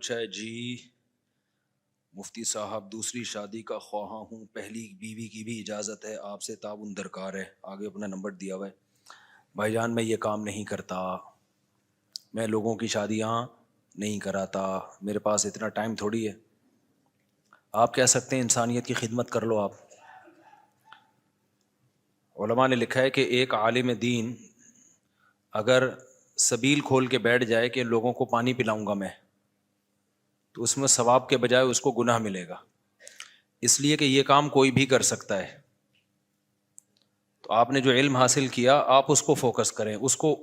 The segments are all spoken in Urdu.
پوچھا ہے جی مفتی صاحب دوسری شادی کا خواہاں ہوں، پہلی بیوی کی بھی اجازت ہے، آپ سے تعاون درکار ہے، آگے اپنا نمبر دیا ہوا ہے۔ بھائی جان میں یہ کام نہیں کرتا، میں لوگوں کی شادیاں نہیں کراتا، میرے پاس اتنا ٹائم تھوڑی ہے۔ آپ کہہ سکتے ہیں انسانیت کی خدمت کر لو۔ آپ علماء نے لکھا ہے کہ ایک عالم دین اگر سبیل کھول کے بیٹھ جائے کہ لوگوں کو پانی پلاؤں گا میں، تو اس میں ثواب کے بجائے اس کو گناہ ملے گا، اس لیے کہ یہ کام کوئی بھی کر سکتا ہے۔ تو آپ نے جو علم حاصل کیا آپ اس کو فوکس کریں، اس کو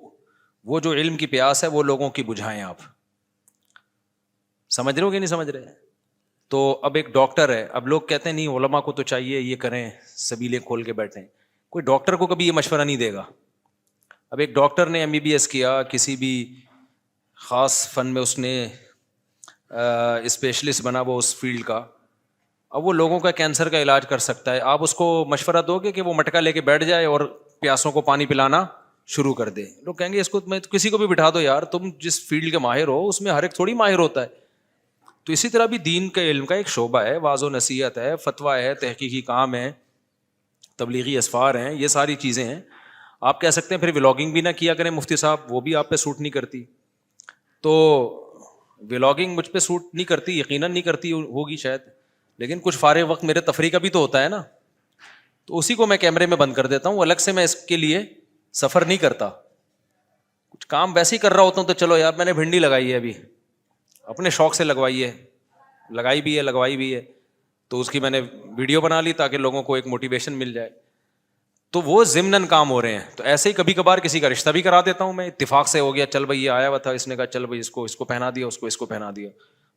وہ جو علم کی پیاس ہے وہ لوگوں کی بجھائیں۔ آپ سمجھ رہے ہو کہ نہیں سمجھ رہے؟ تو اب ایک ڈاکٹر ہے، اب لوگ کہتے ہیں نہیں علماء کو تو چاہیے یہ کریں، سبیلیں کھول کے بیٹھیں۔ کوئی ڈاکٹر کو کبھی یہ مشورہ نہیں دے گا۔ اب ایک ڈاکٹر نے MBBS کیا، کسی بھی خاص فن میں اس نے اسپیشلسٹ بنا وہ اس فیلڈ کا، اب وہ لوگوں کا کینسر کا علاج کر سکتا ہے، آپ اس کو مشورہ دو گے کہ وہ مٹکا لے کے بیٹھ جائے اور پیاسوں کو پانی پلانا شروع کر دے؟ لوگ کہیں گے اس کو میں کسی کو بھی بٹھا دو یار، تم جس فیلڈ کے ماہر ہو اس میں ہر ایک تھوڑی ماہر ہوتا ہے۔ تو اسی طرح بھی دین کے علم کا ایک شعبہ ہے، واعظ و نصیحت ہے، فتویٰ ہے، تحقیقی کام ہے، تبلیغی اسفار ہیں، یہ ساری چیزیں ہیں۔ آپ کہہ سکتے ہیں پھر ولاگنگ بھی نہ کیا کریں مفتی صاحب، وہ بھی آپ پہ سوٹ نہیں کرتی۔ تو ولاگنگ مجھ پہ سوٹ نہیں کرتی، یقیناً نہیں کرتی ہوگی شاید، لیکن کچھ فارغ وقت میرے تفریح کا بھی تو ہوتا ہے نا، تو اسی کو میں کیمرے میں بند کر دیتا ہوں، الگ سے میں اس کے لیے سفر نہیں کرتا۔ کچھ کام ویسے ہی کر رہا ہوتا ہوں تو چلو یار میں نے بھنڈی لگائی ہے، ابھی اپنے شوق سے لگوائی ہے، لگوائی بھی ہے تو اس کی میں نے ویڈیو بنا لی تاکہ لوگوں کو ایک موٹیویشن مل جائے، تو وہ ضمناً کام ہو رہے ہیں۔ تو ایسے ہی کبھی کبھار کسی کا رشتہ بھی کرا دیتا ہوں میں، اتفاق سے ہو گیا، چل بھائی یہ آیا ہوا تھا، اس نے کہا چل بھائی اس کو پہنا دیا، اس کو پہنا دیا،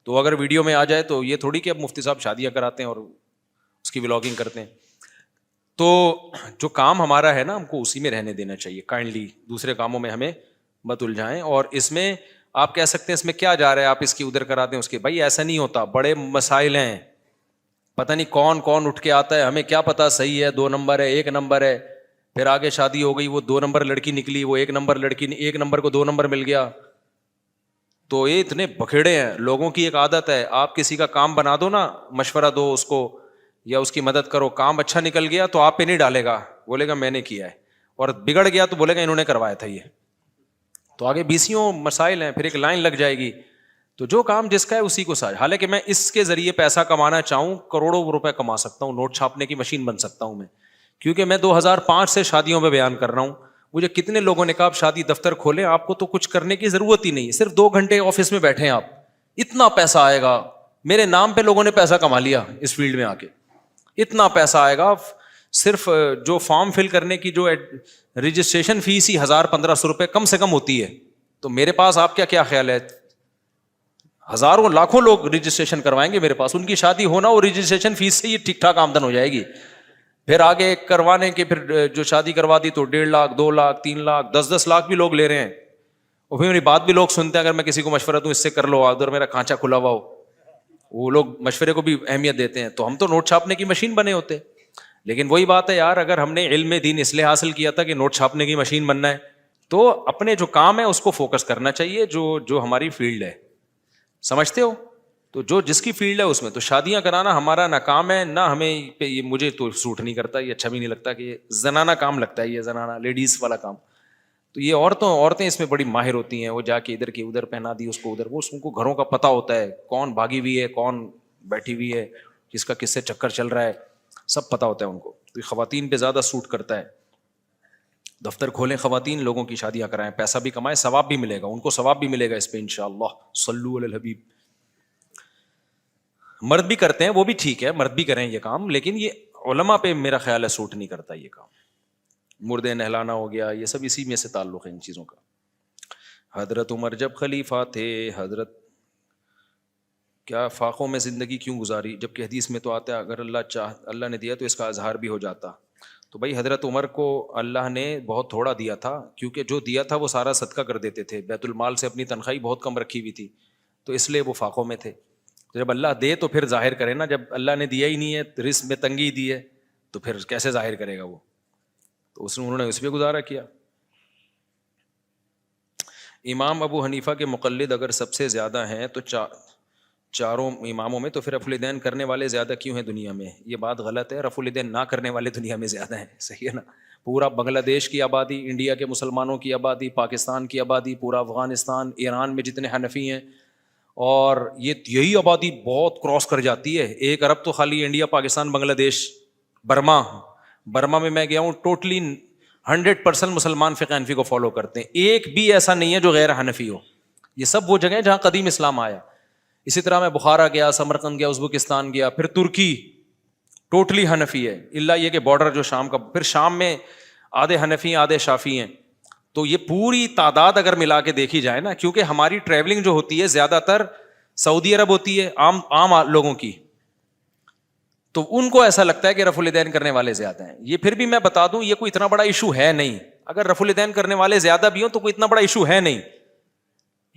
تو اگر ویڈیو میں آ جائے تو یہ تھوڑی کہ اب مفتی صاحب شادیاں کراتے ہیں اور اس کی ولاگنگ کرتے ہیں۔ تو جو کام ہمارا ہے نا ہم کو اسی میں رہنے دینا چاہیے، کائنڈلی دوسرے کاموں میں ہمیں مت الجھائیں۔ اور اس میں آپ کہہ سکتے ہیں اس میں کیا جا رہا ہے، آپ اس کی ادھر کرا دیں اس کے، بھائی ایسا نہیں ہوتا، بڑے مسائل ہیں، پتہ نہیں کون کون اٹھ کے آتا ہے، ہمیں کیا پتا صحیح ہے 2 نمبر ہے 1 نمبر ہے، پھر آگے شادی ہو گئی وہ 2 نمبر لڑکی نکلی، وہ 1 نمبر لڑکی 1 نمبر کو 2 نمبر مل گیا۔ تو یہ اتنے بکھیڑے ہیں لوگوں کی۔ ایک عادت ہے، آپ کسی کا کام بنا دو نا، مشورہ دو اس کو یا اس کی مدد کرو، کام اچھا نکل گیا تو آپ پہ نہیں ڈالے گا، بولے گا میں نے کیا ہے، اور بگڑ گیا تو بولے گا انہوں نے کروایا تھا یہ۔ تو آگے بیسیوں مسائل ہیں، پھر ایک لائن لگ جائے گی۔ تو جو کام جس کا ہے اسی کو ساج، حالانکہ میں اس کے ذریعے پیسہ کمانا چاہوں کروڑوں روپے کما سکتا ہوں، نوٹ چھاپنے کی مشین بن سکتا ہوں میں، کیونکہ میں 2005 سے شادیوں پہ بیان کر رہا ہوں۔ مجھے کتنے لوگوں نے کہا آپ شادی دفتر کھولیں، آپ کو تو کچھ کرنے کی ضرورت ہی نہیں، صرف 2 گھنٹے آفس میں بیٹھیں آپ، اتنا پیسہ آئے گا۔ میرے نام پہ لوگوں نے پیسہ کما لیا اس فیلڈ میں آ کے، اتنا پیسہ آئے گا۔ صرف جو فارم فل کرنے کی جو رجسٹریشن فیس ہی 1000-1500 روپے کم سے کم ہوتی ہے، تو میرے پاس آپ کیا خیال ہے، ہزاروں لاکھوں لوگ رجسٹریشن کروائیں گے میرے پاس، ان کی شادی ہونا اور رجسٹریشن فیس سے ہی ٹھیک ٹھاک آمدن ہو جائے گی۔ پھر آگے کروانے کے، پھر جو شادی کروا دی تو 1.5 لاکھ 2 لاکھ 3 لاکھ 10 لاکھ بھی لوگ لے رہے ہیں، اور پھر میری بات بھی لوگ سنتے ہیں، اگر میں کسی کو مشورہ دوں اس سے کر لو، ادھر میرا کھانچا کھلا ہوا ہو، وہ لوگ مشورے کو بھی اہمیت دیتے ہیں۔ تو ہم تو نوٹ چھاپنے کی مشین بنے ہوتے، لیکن وہی بات ہے یار، اگر ہم نے علم دین اس لیے حاصل کیا تھا کہ نوٹ چھاپنے کی مشین بننا ہے، تو اپنے جو کام ہے اس کو فوکس کرنا چاہیے، جو ہماری فیلڈ ہے، سمجھتے ہو؟ تو جو جس کی فیلڈ ہے اس میں، تو شادیاں کرانا ہمارا نہ کام ہے، نہ ہمیں پہ یہ، مجھے تو سوٹ نہیں کرتا، یہ اچھا بھی نہیں لگتا کہ یہ زنانہ کام لگتا ہے، یہ زنانہ لیڈیز والا کام۔ تو یہ عورتیں اس میں بڑی ماہر ہوتی ہیں، وہ جا کے ادھر کی ادھر پہنا دی اس کو ادھر، وہ ان کو گھروں کا پتہ ہوتا ہے، کون بھاگی ہوئی ہے کون بیٹھی ہوئی ہے، کس کا کس سے چکر چل رہا ہے، سب پتہ ہوتا ہے ان کو۔ تو خواتین پہ زیادہ سوٹ کرتا ہے۔ دفتر کھولیں خواتین، لوگوں کی شادیاں کرائیں، پیسہ بھی کمائیں، ثواب بھی ملے گا، ان کو ثواب بھی ملے گا اس پہ انشاءاللہ۔ صلو علی الحبیب۔ مرد بھی کرتے ہیں، وہ بھی ٹھیک ہے، مرد بھی کریں یہ کام، لیکن یہ علماء پہ میرا خیال ہے سوٹ نہیں کرتا یہ کام۔ مردے نہلانا ہو گیا، یہ سب اسی میں سے تعلق ہے ان چیزوں کا۔ حضرت عمر جب خلیفہ تھے، حضرت کیا فاقوں میں زندگی کیوں گزاری، جبکہ حدیث میں تو آتا ہے اگر اللہ نے دیا تو اس کا اظہار بھی ہو جاتا۔ تو بھائی حضرت عمر کو اللہ نے بہت تھوڑا دیا تھا، کیونکہ جو دیا تھا وہ سارا صدقہ کر دیتے تھے، بیت المال سے اپنی تنخواہ بہت کم رکھی ہوئی تھی، تو اس لیے وہ فاقوں میں تھے۔ جب اللہ دے تو پھر ظاہر کرے نا، جب اللہ نے دیا ہی نہیں ہے، رزق میں تنگی دی ہے، تو پھر کیسے ظاہر کرے گا وہ؟ تو انہوں نے اس پہ گزارا کیا۔ امام ابو حنیفہ کے مقلد اگر سب سے زیادہ ہیں تو چاروں اماموں میں، تو پھر رفع الیدین کرنے والے زیادہ کیوں ہیں دنیا میں؟ یہ بات غلط ہے، رفع الیدین نہ کرنے والے دنیا میں زیادہ ہیں، صحیح ہے نا؟ پورا بنگلہ دیش کی آبادی، انڈیا کے مسلمانوں کی آبادی، پاکستان کی آبادی، پورا افغانستان، ایران میں جتنے حنفی ہیں، اور یہی آبادی بہت کراس کر جاتی ہے 1 ارب، تو خالی انڈیا، پاکستان، بنگلہ دیش، برما میں گیا ہوں، ٹوٹلی 100% مسلمان فقہ حنفی کو فالو کرتے ہیں، ایک بھی ایسا نہیں ہے جو غیر حنفی ہو. یہ سب وہ جگہ ہیں جہاں قدیم اسلام آیا. اسی طرح میں بخارا گیا، سمرقند گیا، ازبکستان گیا، پھر ترکی ٹوٹلی حنفی ہے، الا یہ کہ بارڈر جو شام کا، پھر شام میں آدھے حنفی ہیں آدھے شافی ہیں. تو یہ پوری تعداد اگر ملا کے دیکھی جائے نا، کیونکہ ہماری ٹریولنگ جو ہوتی ہے زیادہ تر سعودی عرب ہوتی ہے عام لوگوں کی، تو ان کو ایسا لگتا ہے کہ رفع الیدین کرنے والے زیادہ ہیں. یہ پھر بھی میں بتا دوں یہ کوئی اتنا بڑا ایشو ہے نہیں. اگر رفع الیدین کرنے والے زیادہ بھی ہوں تو کوئی اتنا بڑا ایشو ہے نہیں.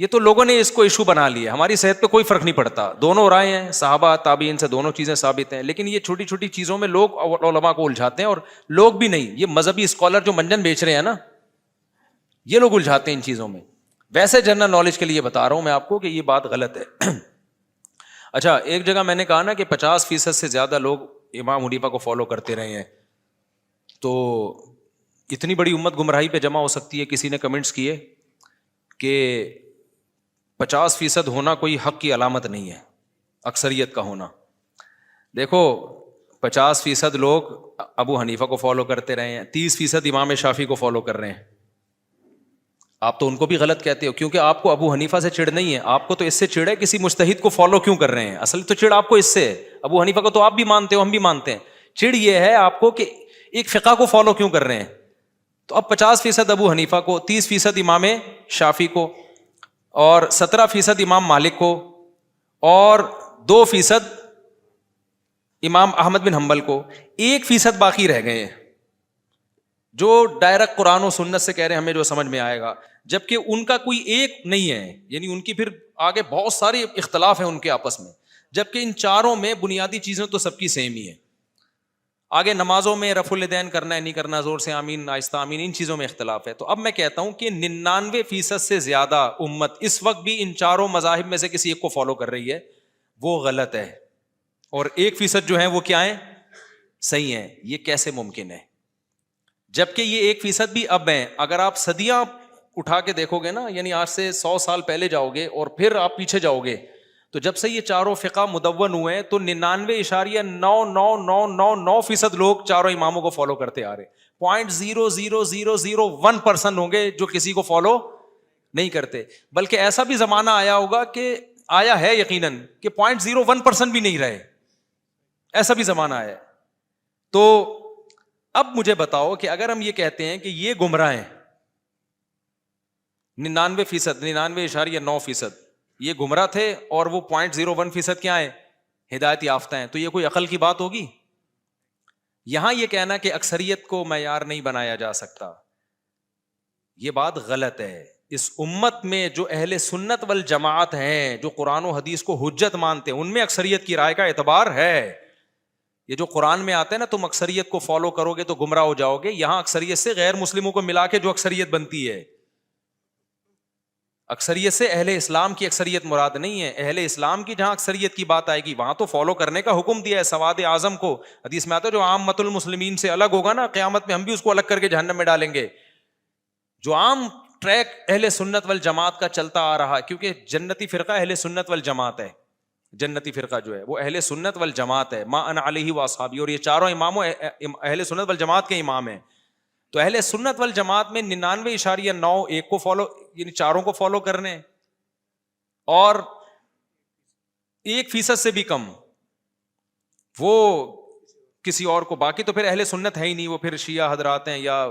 یہ تو لوگوں نے اس کو ایشو بنا لیا. ہماری صحت پہ کوئی فرق نہیں پڑتا، دونوں رائے ہیں، صحابہ تابعین سے دونوں چیزیں ثابت ہیں. لیکن یہ چھوٹی چھوٹی چیزوں میں لوگ علماء کو الجھاتے ہیں، اور لوگ بھی نہیں، یہ مذہبی اسکالر جو منجن بیچ رہے ہیں نا، یہ لوگ الجھاتے ہیں ان چیزوں میں. ویسے جنرل نالج کے لیے بتا رہا ہوں میں آپ کو کہ یہ بات غلط ہے. اچھا، ایک جگہ میں نے کہا نا کہ 50% سے زیادہ لوگ امام حنیفہ کو فالو کرتے رہے ہیں، تو اتنی بڑی امت گمراہی پہ جمع ہو سکتی ہے. کسی نے کمنٹس کیے کہ 50% ہونا کوئی حق کی علامت نہیں ہے، اکثریت کا ہونا. دیکھو 50% لوگ ابو حنیفہ کو فالو کرتے رہے ہیں، 30% امام شافعی کو فالو کر رہے ہیں. آپ تو ان کو بھی غلط کہتے ہو، کیونکہ آپ کو ابو حنیفہ سے چڑ نہیں ہے، آپ کو تو اس سے چڑ ہے کسی مجتہد کو فالو کیوں کر رہے ہیں. اصل تو چڑ آپ کو اس سے ہے. ابو حنیفہ کو تو آپ بھی مانتے ہو، ہم بھی مانتے ہیں. چڑ یہ ہے آپ کو کہ ایک فقہ کو فالو کیوں کر رہے ہیں. تو اب 50% ابو حنیفہ کو، 30% امام شافعی کو، اور 17% امام مالک کو، اور 2% امام احمد بن حنبل کو. 1% باقی رہ گئے ہیں جو ڈائریکٹ قرآن و سنت سے کہہ رہے ہیں ہمیں جو سمجھ میں آئے گا، جبکہ ان کا کوئی ایک نہیں ہے. یعنی ان کی پھر آگے بہت سارے اختلاف ہیں ان کے آپس میں، جبکہ ان چاروں میں بنیادی چیزیں تو سب کی سیم ہی ہے. آگے نمازوں میں رفع الیدین کرنا ہے نہیں کرنا، زور سے آمین، آہستہ آمین، ان چیزوں میں اختلاف ہے. تو اب میں کہتا ہوں کہ 99% سے زیادہ امت اس وقت بھی ان چاروں مذاہب میں سے کسی ایک کو فالو کر رہی ہے، وہ غلط ہے. اور 1% جو ہے وہ کیا ہے؟ صحیح ہے. یہ کیسے ممکن ہے؟ جبکہ یہ 1% بھی اب ہیں. اگر آپ صدیاں اٹھا کے دیکھو گے نا، یعنی آج سے 100 سال پہلے جاؤ گے اور پھر آپ پیچھے جاؤ گے، تو جب سے یہ چاروں فقہ مدون ہوئے ہیں تو 99.99999% لوگ چاروں اماموں کو فالو کرتے آ رہے. 0.00001% ہوں گے جو کسی کو فالو نہیں کرتے. بلکہ ایسا بھی زمانہ آیا ہوگا کہ آیا ہے یقیناً کہ 0.01% بھی نہیں رہے. ایسا بھی زمانہ آیا. تو اب مجھے بتاؤ کہ اگر ہم یہ کہتے ہیں کہ یہ گمراہ ہیں 99.9% یہ گمراہ تھے، اور وہ 0.01% کیا ہے؟ ہدایت یافتہ ہیں، تو یہ کوئی عقل کی بات ہوگی؟ یہاں یہ کہنا کہ اکثریت کو معیار نہیں بنایا جا سکتا، یہ بات غلط ہے. اس امت میں جو اہل سنت والجماعت ہیں، جو قرآن و حدیث کو حجت مانتے ہیں، ان میں اکثریت کی رائے کا اعتبار ہے. یہ جو قرآن میں آتے ہیں نا، تم اکثریت کو فالو کرو گے تو گمراہ ہو جاؤ گے، یہاں اکثریت سے غیر مسلموں کو ملا کے جو اکثریت بنتی ہے، اکثریت سے اہل اسلام کی اکثریت مراد نہیں ہے. اہل اسلام کی جہاں اکثریت کی بات آئے گی وہاں تو فالو کرنے کا حکم دیا ہے. سواد اعظم کو حدیث میں آتا ہے جو عامۃ المسلمین سے الگ ہوگا نا، قیامت میں ہم بھی اس کو الگ کر کے جہنم میں ڈالیں گے. جو عام ٹریک اہل سنت والجماعت کا چلتا آ رہا ہے، کیونکہ جنتی فرقہ اہل سنت والجماعت ہے. جنتی فرقہ جو ہے وہ اہل سنت والجماعت ہے، ما انا علیہ واصحابی، اور یہ چاروں اماموں اہل سنت والجماعت کے امام ہیں. تو اہل سنت والجماعت میں 99.9 کو فالو، یعنی چاروں کو فالو کرنے، اور 1% سے بھی کم وہ کسی اور کو. باقی تو پھر اہل سنت ہے ہی نہیں، وہ پھر شیعہ حضرات ہیں یا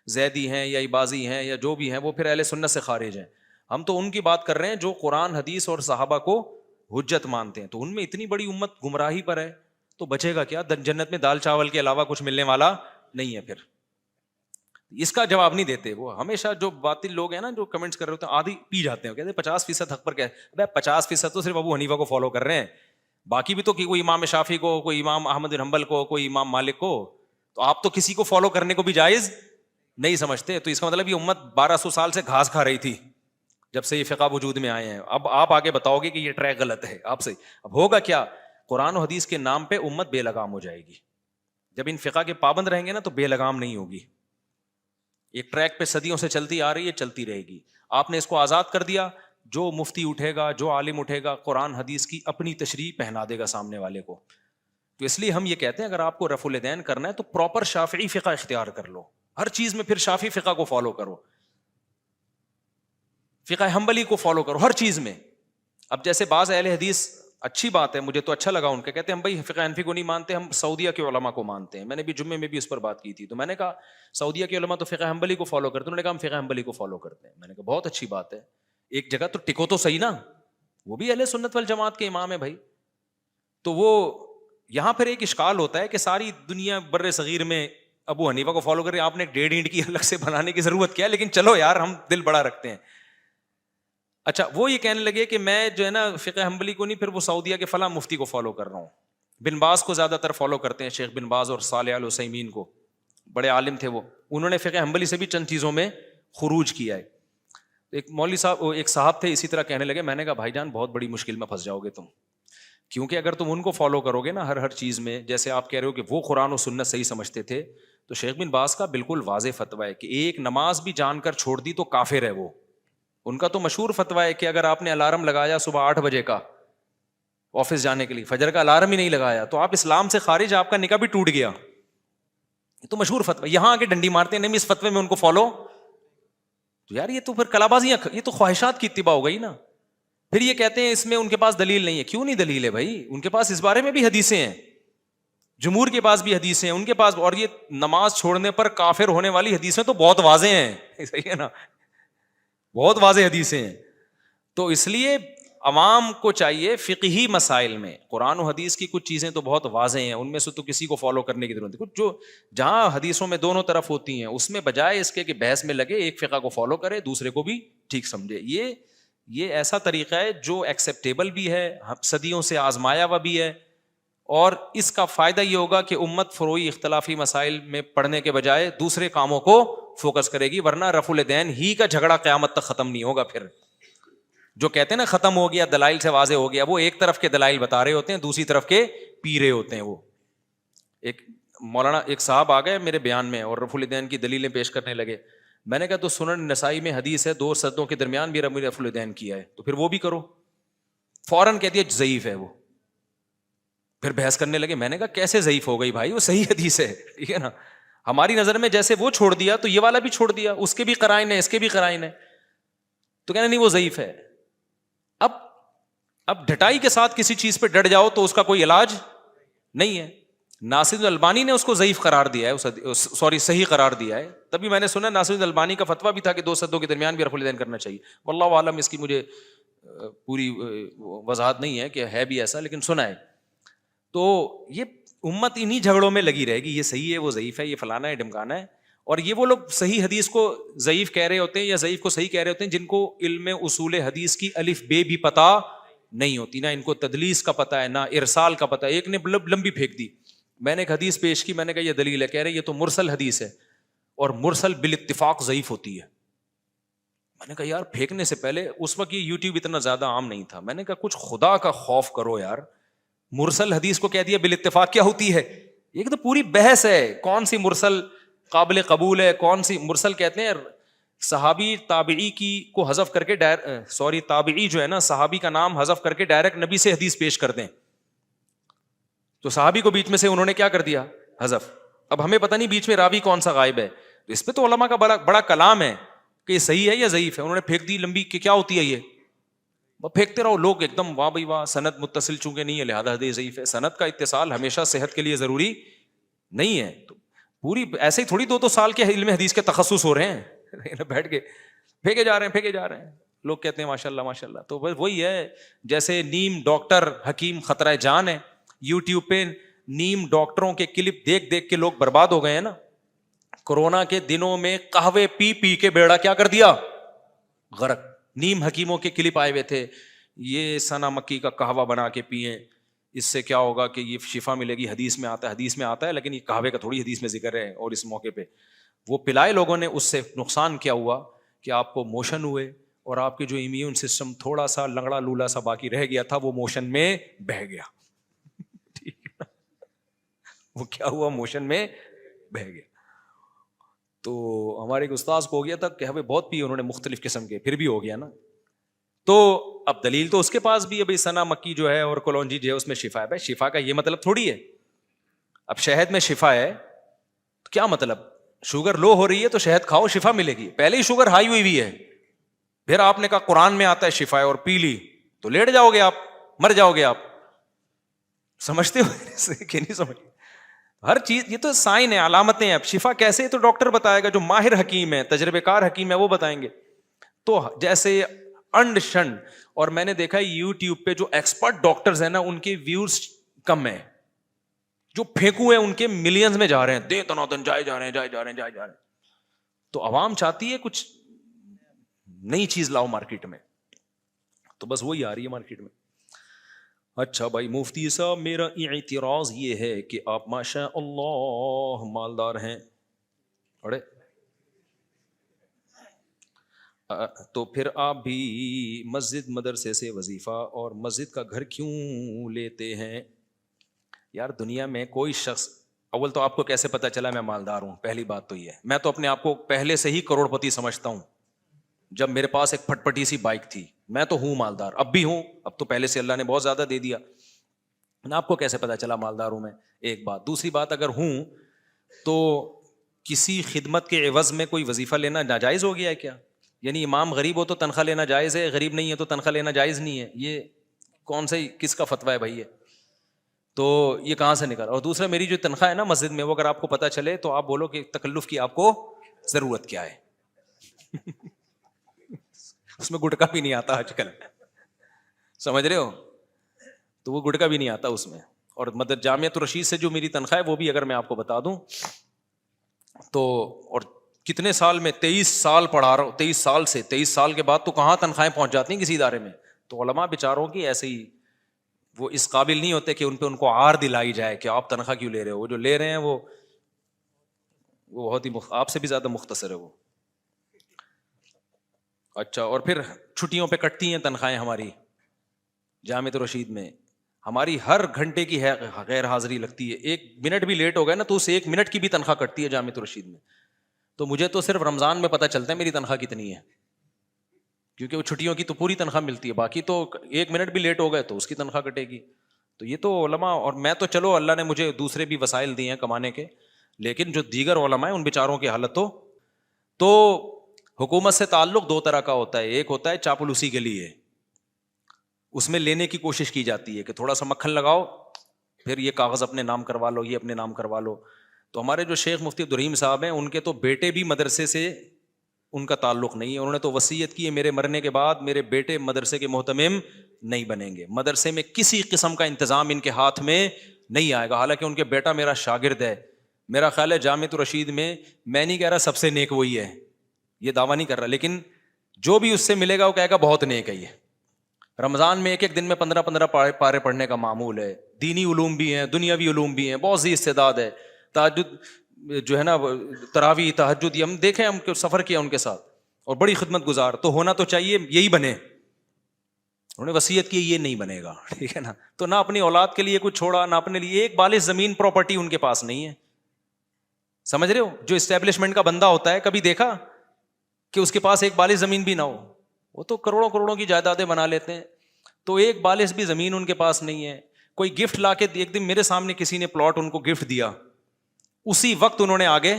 زیدی ہیں یا عباضی ہیں یا جو بھی ہیں، وہ پھر اہل سنت سے خارج ہیں. ہم تو ان کی بات کر رہے ہیں جو قرآن حدیث اور صحابہ کو حجت مانتے ہیں. تو ان میں اتنی بڑی امت گمراہی پر ہے تو بچے گا کیا؟ جنت میں دال چاول کے علاوہ کچھ ملنے والا نہیں ہے. پھر اس کا جواب نہیں دیتے. وہ ہمیشہ جو باطل لوگ ہیں نا، جو کمنٹس کر رہے ہوتے ہیں، آدھی پی جاتے ہیں، کہتے ہیں 50% حق پر. کہ 50% تو صرف ابو حنیفہ کو فالو کر رہے ہیں، باقی بھی تو کوئی امام شافعی کو، کوئی امام احمد بن حنبل کو، کوئی امام مالک کو. تو آپ تو کسی کو فالو کرنے کو بھی جائز نہیں سمجھتے. تو اس کا مطلب یہ امت 1200 سال سے گھاس کھا رہی تھی، جب سے یہ فقہ وجود میں آئے ہیں. اب آپ آگے بتاؤ گے کہ یہ ٹریک غلط ہے آپ سے. اب ہوگا کیا؟ قرآن و حدیث کے نام پہ امت بے لگام ہو جائے گی. جب ان فقہ کے پابند رہیں گے نا تو بے لگام نہیں ہوگی. ایک ٹریک پہ صدیوں سے چلتی آ رہی ہے, چلتی رہے گی. آپ نے اس کو آزاد کر دیا, جو مفتی اٹھے گا, جو عالم اٹھے گا, قرآن حدیث کی اپنی تشریح پہنا دے گا سامنے والے کو. تو اس لیے ہم یہ کہتے ہیں اگر آپ کو رفع الیدین کرنا ہے تو پراپر شافعی فقہ اختیار کر لو ہر چیز میں, پھر شافعی فقہ کو فالو کرو, فقہ حنبلی کو فالو کرو ہر چیز میں. اب جیسے بعض اہل حدیث, اچھی بات ہے, مجھے تو اچھا لگا ان کے, کہتے ہیں ہم بھائی فقہ حنفی کو نہیں مانتے, ہم سعودیہ کے علماء کو مانتے ہیں. میں نے بھی جمعے میں بھی اس پر بات کی تھی, تو میں نے کہا سعودیہ کے علماء تو فقہ حنبلی کو فالو کرتے ہیں. انہوں نے کہا ہم فقہ حنبلی کو فالو کرتے ہیں. میں نے کہا بہت اچھی بات ہے, ایک جگہ تو ٹکو تو صحیح نا, وہ بھی اہل سنت والجماعت کے امام ہے بھائی. تو وہ یہاں پھر ایک اشکال ہوتا ہے کہ ساری دنیا بر صغیر میں ابو حنیفہ کو فالو کر رہے ہیں, آپ نے 1.5 اینٹ کی الگ سے بنانے کی ضرورت کیا ہے؟ لیکن چلو یار, ہم دل بڑا رکھتے ہیں. اچھا, وہ یہ کہنے لگے کہ میں جو ہے نا فقہ حنبلی کو نہیں, پھر وہ سعودیہ کے فلاں مفتی کو فالو کر رہا ہوں. بن باز کو زیادہ تر فالو کرتے ہیں, شیخ بن باز اور صالح ال عثیمین کو, بڑے عالم تھے وہ. انہوں نے فقہ حنبلی سے بھی چند چیزوں میں خروج کیا ہے. ایک مولوی صاحب, ایک صاحب تھے, اسی طرح کہنے لگے. میں نے کہا بھائی جان بہت بڑی مشکل میں پھنس جاؤ گے تم, کیونکہ اگر تم ان کو فالو کرو گے نا ہر چیز میں, جیسے آپ کہہ رہے ہو کہ وہ قرآن و سنت صحیح سمجھتے تھے, تو شیخ بن باز کا بالکل واضح فتویٰ ہے کہ ایک نماز بھی جان کر چھوڑ دی تو کافر ہے وہ. ان کا تو مشہور فتویٰ ہے کہ اگر آپ نے الارم لگایا صبح 8 بجے کا آفس جانے کے لیے, فجر کا الارم ہی نہیں لگایا, تو آپ اسلام سے خارج, آپ کا نکاح بھی ٹوٹ گیا. یہ تو مشہور فتویٰ. یہاں آگے ڈنڈی مارتے ہیں نہیں اس فتوے میں ان کو فالو, تو یار یہ تو پھر کلابازیاں, یہ تو خواہشات کی اتباع ہو گئی نا. پھر یہ کہتے ہیں اس میں ان کے پاس دلیل نہیں ہے. کیوں نہیں دلیل ہے بھائی؟ ان کے پاس اس بارے میں بھی حدیثیں ہیں, جمہور کے پاس بھی حدیثیں ہیں, ان کے پاس, اور یہ نماز چھوڑنے پر کافر ہونے والی حدیثیں تو بہت واضح ہیں, صحیح ہے نا, بہت واضح حدیثیں ہیں. تو اس لیے عوام کو چاہیے فقہی مسائل میں قرآن و حدیث کی کچھ چیزیں تو بہت واضح ہیں, ان میں سے تو کسی کو فالو کرنے کی ضرورت ہے. کچھ جو جہاں حدیثوں میں دونوں طرف ہوتی ہیں, اس میں بجائے اس کے کہ بحث میں لگے, ایک فقہ کو فالو کرے, دوسرے کو بھی ٹھیک سمجھے. یہ ایسا طریقہ ہے جو ایکسیپٹیبل بھی ہے, صدیوں سے آزمایا ہوا بھی ہے, اور اس کا فائدہ یہ ہوگا کہ امت فروعی اختلافی مسائل میں پڑھنے کے بجائے دوسرے کاموں کو فوکس کرے گی. ورنہ رفع الیدین ہی کا جھگڑا قیامت تک ختم نہیں ہوگا. پھر جو کہتے ہیں نا ختم ہو گیا, دلائل سے واضح ہو گیا, وہ ایک طرف کے دلائل بتا رہے ہوتے ہیں, دوسری طرف کے پی رہے ہوتے ہیں. وہ ایک مولانا, ایک صاحب آ گئے میرے بیان میں اور رفع الیدین کی دلیلیں پیش کرنے لگے. میں نے کہا تو سنن نسائی میں حدیث ہے 2 سجدوں کے درمیان بھی رفع الیدین کیا ہے, تو پھر وہ بھی کرو. فوراً کہہ دیا ضعیف ہے وہ. پھر بحث کرنے لگے. میں نے کہا کیسے ضعیف ہو گئی بھائی, وہ صحیح حدیث ہے, ٹھیک ہے نا. ہماری نظر میں جیسے وہ چھوڑ دیا تو یہ والا بھی چھوڑ دیا, اس کے بھی قرائن ہے, اس کے بھی قرائن ہے, تو کہنا نہیں وہ ضعیف ہے. اب ڈھٹائی کے ساتھ کسی چیز پہ ڈٹ جاؤ تو اس کا کوئی علاج نہیں ہے. ناصر الالبانی نے اس کو ضعیف قرار دیا ہے, صحیح قرار دیا ہے. تبھی میں نے سنا ناصر الالبانی کا فتویٰ بھی تھا کہ 2 سجدوں کے درمیان بھی رفع الیدین کرنا چاہیے. واللہ عالم, اس کی مجھے پوری وضاحت نہیں ہے کہ ہے بھی ایسا, لیکن سنا ہے. تو یہ امت انہی جھگڑوں میں لگی رہے گی, یہ صحیح ہے, وہ ضعیف ہے, یہ فلانا ہے, ڈمکانا ہے. اور یہ وہ لوگ صحیح حدیث کو ضعیف کہہ رہے ہوتے ہیں یا ضعیف کو صحیح کہہ رہے ہوتے ہیں جن کو علم اصول حدیث کی الف بے بھی پتہ نہیں ہوتی, نہ ان کو تدلیس کا پتہ ہے, نہ ارسال کا پتہ ہے. ایک نے لمبی پھینک دی, میں نے ایک حدیث پیش کی, میں نے کہا یہ دلیل ہے, کہہ رہے یہ تو مرسل حدیث ہے, اور مرسل بالاتفاق ضعیف ہوتی ہے. میں نے کہا یار پھینکنے سے پہلے, اس وقت یہ یوٹیوب اتنا زیادہ عام نہیں تھا, میں نے کہا کچھ خدا کا خوف کرو یار, مرسل حدیث کو کہہ دیا بالاتفاق کیا ہوتی ہے. یہ تو پوری بحث ہے کون سی مرسل قابل قبول ہے, کون سی مرسل. کہتے ہیں صحابی تابعی کی کو حذف کر کے تابعی جو ہے نا, صحابی کا نام حذف کر کے ڈائریکٹ نبی سے حدیث پیش کر دیں, تو صحابی کو بیچ میں سے انہوں نے کیا کر دیا, حذف. اب ہمیں پتہ نہیں بیچ میں راوی کون سا غائب ہے. اس پہ تو علماء کا بڑا کلام ہے کہ یہ صحیح ہے یا ضعیف ہے. انہوں نے پھینک دی لمبی کہ کیا ہوتی ہے یہ, پھینکتے رہو. لوگ ایک دم واہ بھائی واہ, سند متصل چونکہ نہیں ہے لہذا حدیث ضعیف ہے. سند کا اتصال ہمیشہ صحت کے لیے ضروری نہیں ہے. تو پوری ایسے ہی تھوڑی 2 سال کے علم حدیث کے تخصص ہو رہے ہیں, بیٹھ کے پھینکے جا رہے ہیں. لوگ کہتے ہیں ماشاء اللہ ماشاء اللہ. تو وہی ہے جیسے نیم ڈاکٹر حکیم خطرہ جان ہے, یوٹیوب پہ نیم ڈاکٹروں کے کلپ دیکھ دیکھ کے لوگ برباد ہو گئے ہیں نا. کورونا کے دنوں میں قہوے پی پی کے بیڑا کیا کر دیا, غرق. نیم حکیموں کے کلپ آئے ہوئے تھے, یہ سنا مکی کا قہوہ بنا کے پئیں, اس سے کیا ہوگا کہ یہ شفا ملے گی, حدیث میں آتا ہے لیکن یہ قہوے کا تھوڑی حدیث میں ذکر ہے. اور اس موقع پہ وہ پلائے لوگوں نے, اس سے نقصان کیا ہوا کہ آپ کو موشن ہوئے اور آپ کے جو امیون سسٹم تھوڑا سا لنگڑا لولا سا باقی رہ گیا تھا وہ موشن میں بہہ گیا. ٹھیک ہے نا, وہ کیا ہوا, موشن میں بہہ گیا. تو ہمارے ایک استاذ کو ہو گیا تھا کہ ہمیں بہت پی انہوں نے مختلف قسم کے, پھر بھی ہو گیا نا. تو اب دلیل تو اس کے پاس بھی ہے بھائی, سنا مکی جو ہے اور کلونجی جو ہے اس میں شفا ہے. بھائی شفا کا یہ مطلب تھوڑی ہے, اب شہد میں شفا ہے تو کیا مطلب, شوگر لو ہو رہی ہے تو شہد کھاؤ شفا ملے گی, پہلے ہی شوگر ہائی ہوئی ہے, پھر آپ نے کہا قرآن میں آتا ہے شفا ہے اور پی لی تو لیٹ جاؤ گے آپ, مر جاؤ گے آپ. سمجھتے ہو کہ نہیں سمجھتے؟ ہر چیز یہ تو سائن ہے, علامتیں ہیں. اب شفا کیسے تو ڈاکٹر بتائے گا, جو ماہر حکیم ہے, تجربے کار حکیم ہے, وہ بتائیں گے. تو جیسے انڈ شنڈ, اور میں نے دیکھا یوٹیوب پہ جو ایکسپرٹ ڈاکٹرز ہیں نا ان کے ویوز کم ہیں, جو پھینکو ہیں ان کے ملینز میں جا رہے ہیں, دے تنادن جائے جا رہے ہیں. تو عوام چاہتی ہے کچھ نئی چیز لاؤ مارکیٹ میں, تو بس وہی آ رہی ہے مارکیٹ میں. اچھا بھائی مفتی صاحب, میرا اعتراض یہ ہے کہ آپ ماشاء اللہ مالدار ہیں, اڑے تو پھر آپ بھی مسجد مدرسے سے وظیفہ اور مسجد کا گھر کیوں لیتے ہیں؟ یار دنیا میں کوئی شخص, اول تو آپ کو کیسے پتا چلا میں مالدار ہوں؟ پہلی بات تو یہ ہے, میں تو اپنے آپ کو پہلے سے ہی کروڑ پتی سمجھتا ہوں. جب میرے پاس ایک پھٹ پٹی سی بائک تھی, میں تو ہوں مالدار, اب بھی ہوں, اب تو پہلے سے اللہ نے بہت زیادہ دے دیا. آپ کو کیسے پتا چلا مالدار ہوں میں؟ ایک بات. دوسری بات, اگر ہوں تو کسی خدمت کے عوض میں کوئی وظیفہ لینا ناجائز ہو گیا ہے کیا؟ یعنی امام غریب ہو تو تنخواہ لینا جائز ہے, غریب نہیں ہے تو تنخواہ لینا جائز نہیں ہے, یہ کون سے کس کا فتویٰ ہے بھائی یہ؟ تو یہ کہاں سے نکلا؟ اور دوسرا, میری جو تنخواہ ہے نا مسجد میں, وہ اگر آپ کو پتا چلے تو آپ بولو کہ تکلف کی آپ کو ضرورت کیا ہے. اس میں گٹکا بھی نہیں آتا آج کل, سمجھ رہے ہو, تو وہ گٹکا بھی نہیں آتا اس میں. اور مدد جامعۃ الرشید سے جو میری تنخواہ ہے وہ بھی اگر میں آپ کو بتا دوں تو, اور کتنے سال میں 23 سال پڑھا رہا ہوں, 23 سال کے بعد تو کہاں تنخواہیں پہنچ جاتی ہیں کسی ادارے میں. تو علماء بیچاروں کی ایسے ہی, وہ اس قابل نہیں ہوتے کہ ان کو عار دلائی جائے کہ آپ تنخواہ کیوں لے رہے ہو. وہ جو لے رہے ہیں وہ بہت ہی آپ سے بھی زیادہ مختصر ہے وہ. اچھا, اور پھر چھٹیوں پہ کٹتی ہیں تنخواہیں ہماری جامعۃ الرشید میں, ہماری ہر گھنٹے کی غیر حاضری لگتی ہے. 1 منٹ بھی لیٹ ہو گئے نا تو اس 1 منٹ کی بھی تنخواہ کٹتی ہے جامعۃ الرشید میں. تو مجھے تو صرف رمضان میں پتہ چلتا ہے میری تنخواہ کتنی ہے, کیونکہ وہ چھٹیوں کی تو پوری تنخواہ ملتی ہے, باقی تو 1 منٹ بھی لیٹ ہو گئے تو اس کی تنخواہ کٹے گی. تو یہ تو علماء, اور میں تو چلو اللہ نے مجھے دوسرے بھی وسائل دیے ہیں کمانے کے, لیکن جو دیگر علماء ہیں ان بیچاروں کی حالت تو حکومت سے تعلق 2 طرح کا ہوتا ہے. ایک ہوتا ہے چاپلوسی کے لیے, اس میں لینے کی کوشش کی جاتی ہے کہ تھوڑا سا مکھن لگاؤ, پھر یہ کاغذ اپنے نام کروا لو, یہ اپنے نام کروا لو. تو ہمارے جو شیخ مفتی عبدالرحیم صاحب ہیں, ان کے تو بیٹے بھی مدرسے سے ان کا تعلق نہیں ہے. انہوں نے تو وصیت کی ہے میرے مرنے کے بعد میرے بیٹے مدرسے کے محتمم نہیں بنیں گے, مدرسے میں کسی قسم کا انتظام ان کے ہاتھ میں نہیں آئے گا. حالانکہ ان کے بیٹا میرا شاگرد ہے. میرا خیال ہے جامعۃ الرشید میں نہیں کہہ رہا سب سے نیک وہی ہے, یہ دعویٰ نہیں کر رہا, لیکن جو بھی اس سے ملے گا وہ کہے گا بہت نیک ہے. یہ رمضان میں ایک دن میں 15 پارے پڑھنے کا معمول ہے. دینی علوم بھی ہیں, دنیاوی علوم بھی ہیں, بہت سی استعداد ہے. تہجد جو ہے نا, تراویح تہجد, ہم دیکھیں, ہم سفر کیا ان کے ساتھ, اور بڑی خدمت گزار. تو ہونا تو چاہیے یہی بنے, انہوں نے وصیت کی یہ نہیں بنے گا, ٹھیک ہے نا. تو نہ اپنی اولاد کے لیے کچھ چھوڑا, نہ اپنے لیے ایک بالغ زمین پراپرٹی ان کے پاس نہیں ہے. سمجھ رہے ہو, جو اسٹیبلشمنٹ کا بندہ ہوتا ہے, کبھی دیکھا کہ اس کے پاس ایک بالغ زمین بھی نہ ہو؟ وہ تو کروڑوں کی جائیدادیں بنا لیتے ہیں. تو ایک بالغ بھی زمین ان کے پاس نہیں ہے. کوئی گفٹ لا کے, ایک دن میرے سامنے کسی نے پلاٹ ان کو گفٹ دیا, اسی وقت انہوں نے آگے